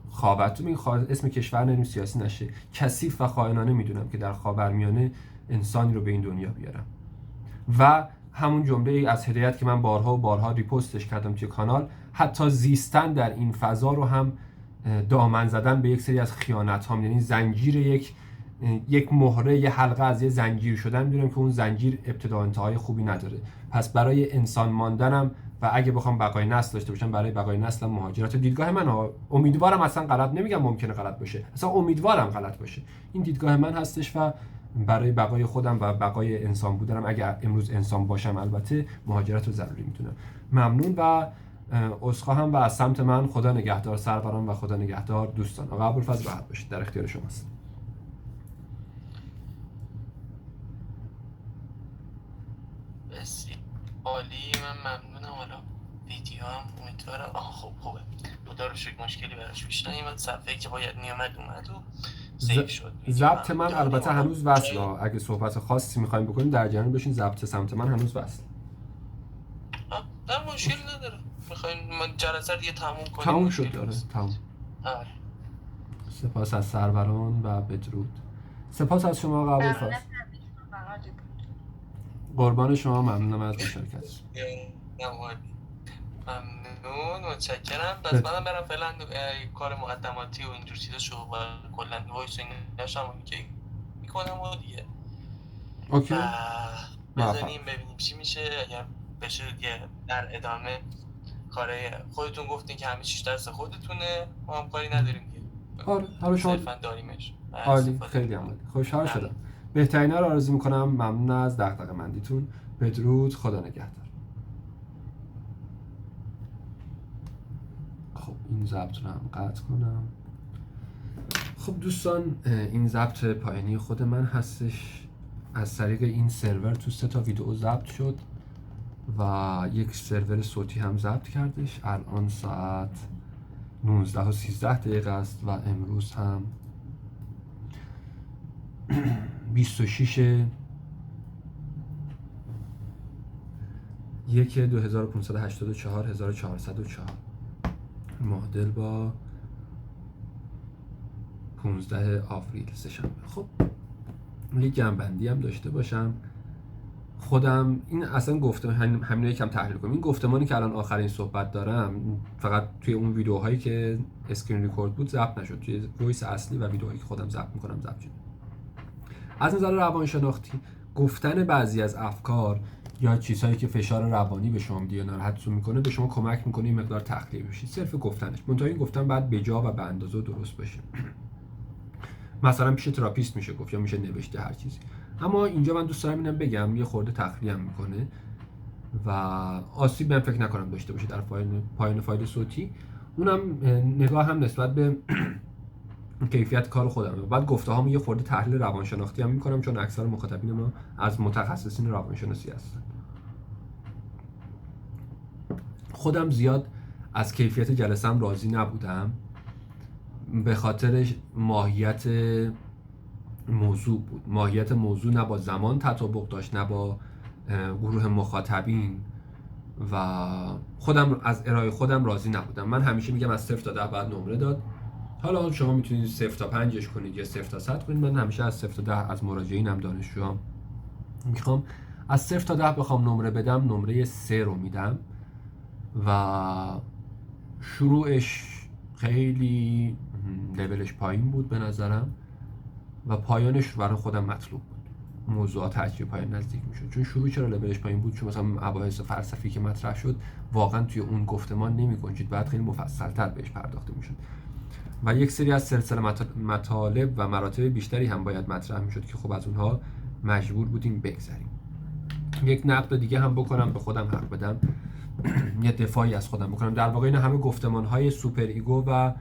Speaker 2: اسم کشور نمیم سیاسی نشه، کثیف و خائنانه میدونم که در خاورمیانه انسانی رو به این دنیا بیارم. و همون جمله از هدایت که من بارها و بارها ریپوستش کردم توی کانال، حتی زیستن در این فضا رو هم دامن زدن به یک سری از خیانت ها، یعنی زنجیر یک مهره، یک حلقه از یه زنجیر شدن میدونم که اون زنجیر ابتدا انتهای خوبی نداره. پس برای انسان ماندنم و اگه بخوام بقای نسل داشته باشم، برای بقای نسلم مهاجرت. دیدگاه من امیدوارم اصلا غلط نمیگم، ممکنه غلط باشه، اصلا امیدوارم غلط باشه. این دیدگاه من هستش و برای بقای خودم و بقای انسان بودنم، اگر امروز انسان باشم البته، مهاجرت رو ضروری میتونم. ممنون و عذرخواهم و از سمت من خدا نگهدار سروران و خدا نگهدار دوستان. آقا ابوالفضل راحت باشید، در اختیار شماست.
Speaker 1: بسیار عالی، من ممنونم. حالا ویدیو هم امیدوارم خوبه. خدا رو شکر مشکلی براش پیش نیومد. صفحه‌ای که باید میومد اومد و سیو شد.
Speaker 2: ضبط من البته هنوز وصله. اگه صحبت خاصی می‌خوایم بکنیم در جریان بشین. ضبط سمت من هنوز وصل.
Speaker 1: نه مشکلی نداره. می‌خوایم من جلسه دیگه تموم کنیم.
Speaker 2: تموم شد. داره تموم.
Speaker 1: آره.
Speaker 2: سپاس از سروران و بدرود. سپاس از شما آقا ابوالفضل. قربان شما، ممنونم از مشارکت.
Speaker 1: ممنون، متشکرم. پس منم برم فعلا کار مقدماتی و اینجور چیزا شو و کلا وایس ایناشم که میکنم و دیگه
Speaker 2: اوکی
Speaker 1: بزنیم ببینیم چی میشه. اگر بشه دیگه در ادامه کاره خودتون گفتین که همه چیز دست خودتونه، ما هم کاری نداریم دیگه.
Speaker 2: آره حالا شما
Speaker 1: صرفا داریمش.
Speaker 2: عالی، خیلی عالی، خوشحال شدم. بهترینا رو آرزو میکنم. ممنون از دغدغه‌مندیتون. بدرود، خدا نگهدار. خب این ضبط رو هم قطع کنم. خب دوستان، این ضبط پایانی خود من هستش. از طریق این سرور تو 3 تا ویدیو ضبط شد و یک سرور صوتی هم ضبط کردش. الان ساعت 19:13 است و امروز هم 26/1/2584 معادل با 15 آوریل سه‌شنبه. خب یک جنبندی هم داشته باشم. خودم این اصلا گفتم همین یکم تحلیل کنم. این گفتمانی که الان آخرین صحبت دارم فقط توی اون ویدیوهایی که اسکرین ریکورد بود ضبط نشد، توی وایس اصلی و ویدیوهایی که خودم ضبط میکنم ضبط شد. از نظر روانشناختی گفتن بعضی از افکار یا چیزهایی که فشار روانی به شما میده یا ناراحتتون میکنه به شما کمک میکنه این مقدار تخلیه بشید. صرف گفتنش، منتها این گفتن بعد بجا و به اندازه درست باشه. مثلا پیش تراپیست میشه گفت یا میشه نوشته هر چیزی. اما اینجا من دوست دارم اینم بگم یه خورده تخلیه میکنه و آسیب من فکر نکنم داشته باشه در پایان فایل صوتی. اونم نگاه هم نسبت به کیفیت کار خودمه. بعد گفته هامو یه خورده تحلیل روانشناختی هم میکنم چون اکثر مخاطبین ما از متخصصین روانشناسی هستن. خودم زیاد از کیفیت جلسه‌ام راضی نبودم به خاطر ماهیت موضوع بود. ماهیت موضوع نه با زمان تطابق داشت نه با گروه مخاطبین و خودم از ارائه خودم راضی نبودم. من همیشه میگم از 0 تا 10 بعد نمره داد. حالا شما میتونید 0 تا 5 کنید یا 0 تا 100 کنید. من همیشه از 0 تا 10 از مراجعینم دانشجوام میخوام از 0 تا 10 بخوام نمره بدم، نمره 3 رو میدم و شروعش خیلی لولش پایین بود به نظرم و پایانش رو برای خودم مطلوب بود. موضوعات هرچی پایان نزدیک میشد، چون شروع چرا لولش پایین بود؟ چون مثلا مباحث فلسفی که مطرح شد واقعا توی اون گفتمان نمی‌گنجید، بعد خیلی مفصل‌تر بهش پرداخته میشد و یک سری از سلسله مطالب و مراتب بیشتری هم باید مطرح میشد که خب از اونها مجبور بودیم بگذریم. یک نقد دیگه هم بکنم، به خودم حق بدم، یه دفاعی از خودم بکنم. در واقع این همه گفتمان‌های سوپر ایگو و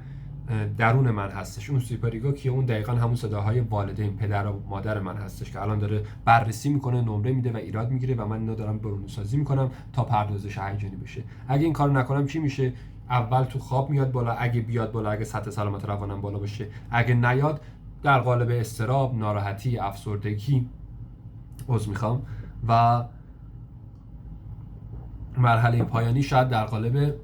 Speaker 2: درون من هستش. اون سوپر ایگو که اون دقیقاً همون صداهای والدین، پدر و مادر من هستش که الان داره بررسی میکنه، نمره میده و ایراد میگیره و من اینو دارم برونه‌سازی میکنم تا پردازش هیجانی بشه. اگه این کارو نکنم چی میشه؟ اول تو خواب میاد بالا، اگه بیاد بالا، اگه سطح سلامت روانم بالا باشه، اگه نیاد در قالب اضطراب، ناراحتی، افسردگی و مرحله پایانی شاید در قالب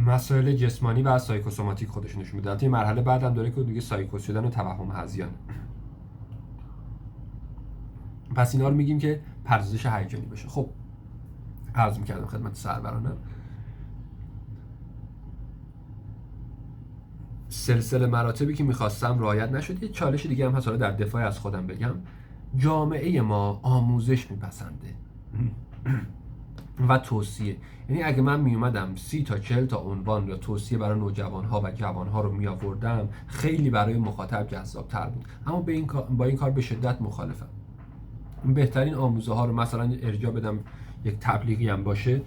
Speaker 2: مسائل جسمانی و سایکوسوماتیک خودش نشون میده. البته مرحله بعدم داره که دیگه سایکوس شدن و توهم هذیان. پس اینا رو میگیم که پردازش هیجانی بشه. خب عرض میکردم خدمت سرورانم، سلسله مراتبی که میخواستم رعایت نشد. یه چالش دیگه هم هست، حالا در دفاع از خودم بگم. جامعه ما آموزش میپسنده و توصیه. یعنی اگه من میومدم 30 تا 40 تا عنوان یا توصیه برای نوجوانها و جوانها رو میآوردم، خیلی برای مخاطب جذاب‌تر بود. اما با این کار به شدت مخالفم. بهترین آموزه ها رو مثلا ارجاع بدم، یک تبلیغی هم باشه.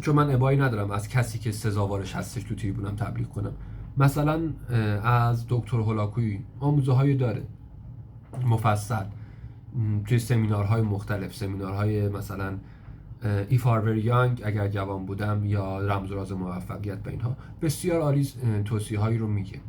Speaker 2: چون من ابایی ندارم از کسی که سزاوارش هستش تو تریبونم تبلیغ کنم. مثلا از دکتر هولاکویی آموزه هایی داره مفصل توی سمینارهای مختلف، سمینارهای مثلا ایف آر یانگ اگر جوان بودم یا رمز و راز موفقیت به اینها، بسیار عالی توصیه هایی رو میگه.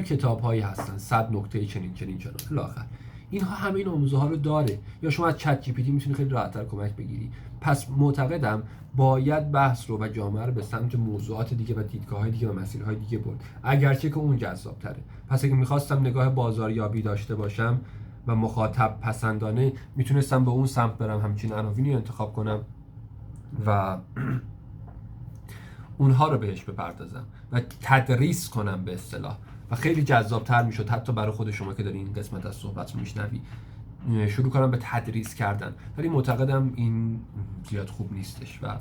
Speaker 2: کتاب هایی هستن 100 نکته چنین الاخر. اینها همه این آموزه ها رو داره. یا شما از چت جی پی تی میتونی خیلی راحت‌تر کمک بگیری. پس معتقدم باید بحث رو و جامعه رو به سمت موضوعات دیگه و دیدگاه‌های دیگه و مسیرهای دیگه برد، اگرچه که اون جذاب‌تره. پس اگه می‌خواستم نگاه بازاریابی داشته باشم و مخاطب پسندانه، میتونستم به اون سمت برم، همچین عناوینی انتخاب کنم و اونها رو بهش بپردازم و تدریس کنم به اصطلاح و خیلی جذاب‌تر میشد. حتی برای خود شما که داری این قسمت از صحبت رو میشنوی شروع کنم به تدریس کردن. ولی معتقدم این زیاد خوب نیستش و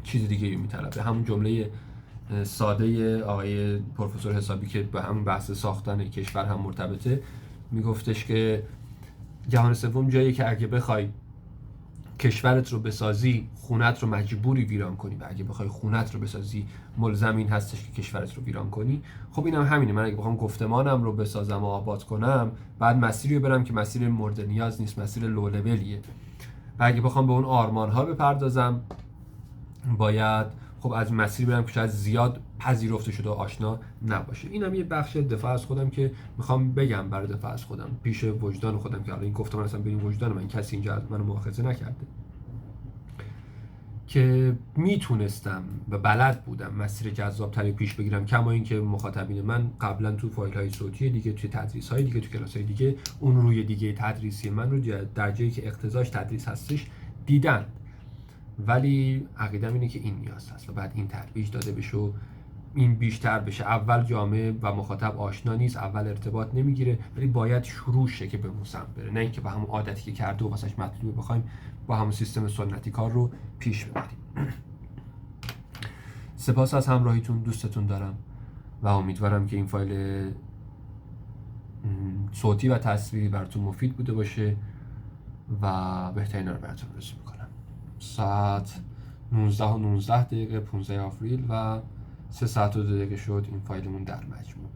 Speaker 2: چیز دیگه رو میطلبه. همون جمله ساده آقای پروفسور حسابی که به همون بحث ساختن کشور هم مرتبطه، میگفتش که جهان سوم جایی که اگه بخوای کشورت رو بسازی خونت رو مجبوری ویران کنی و اگه بخوای خونت رو بسازی ملزم این هستش که کشورت رو ویران کنی. خب اینم همینه. من اگه بخوام گفتمانم رو بسازم و آباد کنم، بعد مسیری رو برم که مسیر مورد نیاز نیست، مسیر لو لولیه. و اگه بخوام به اون آرمان ها بپردازم، باید خب از مسیر برم که شاید زیاد پذیرفته شده و آشنا نباشه. اینم یه بخش دفاع از خودم که میخوام بگم برای دفاع از خودم پیش وجدان خودم که حالا این گفتمان اصلا به این وجدان من، کسی اینجا از منو مؤاخذه نکرده، که میتونستم و بلد بودم مسیر جذاب‌تری پیش بگیرم. کما اینکه مخاطبین من قبلا تو فایل‌های صوتی دیگه، توی تدریس‌های دیگه، تو کلاس‌های دیگه اون روی دیگه تدریسی من رو در جایی که اقتضاش تدریس هستش دیدن. ولی عقیدم اینه که این نیاز هست و بعد این ترویج داده بشه و این بیشتر بشه. اول جامعه و مخاطب آشنا نیست، اول ارتباط نمیگیره، ولی باید شروع شه که به اون سمت بره، نه اینکه با همون عادتی که کرده و واسش مطلوبه بخوایم با همون سیستم سنتی کار رو پیش ببریم. سپاس از همراهیتون، دوستتون دارم و امیدوارم که این فایل صوتی و تصویری براتون مفید بوده باشه و بهترین رو براتون رسون میکنم. ساعت 19:19 15 آوریل و 3 ساعت و 2 دقیقه شد این فایلمون در مجموع.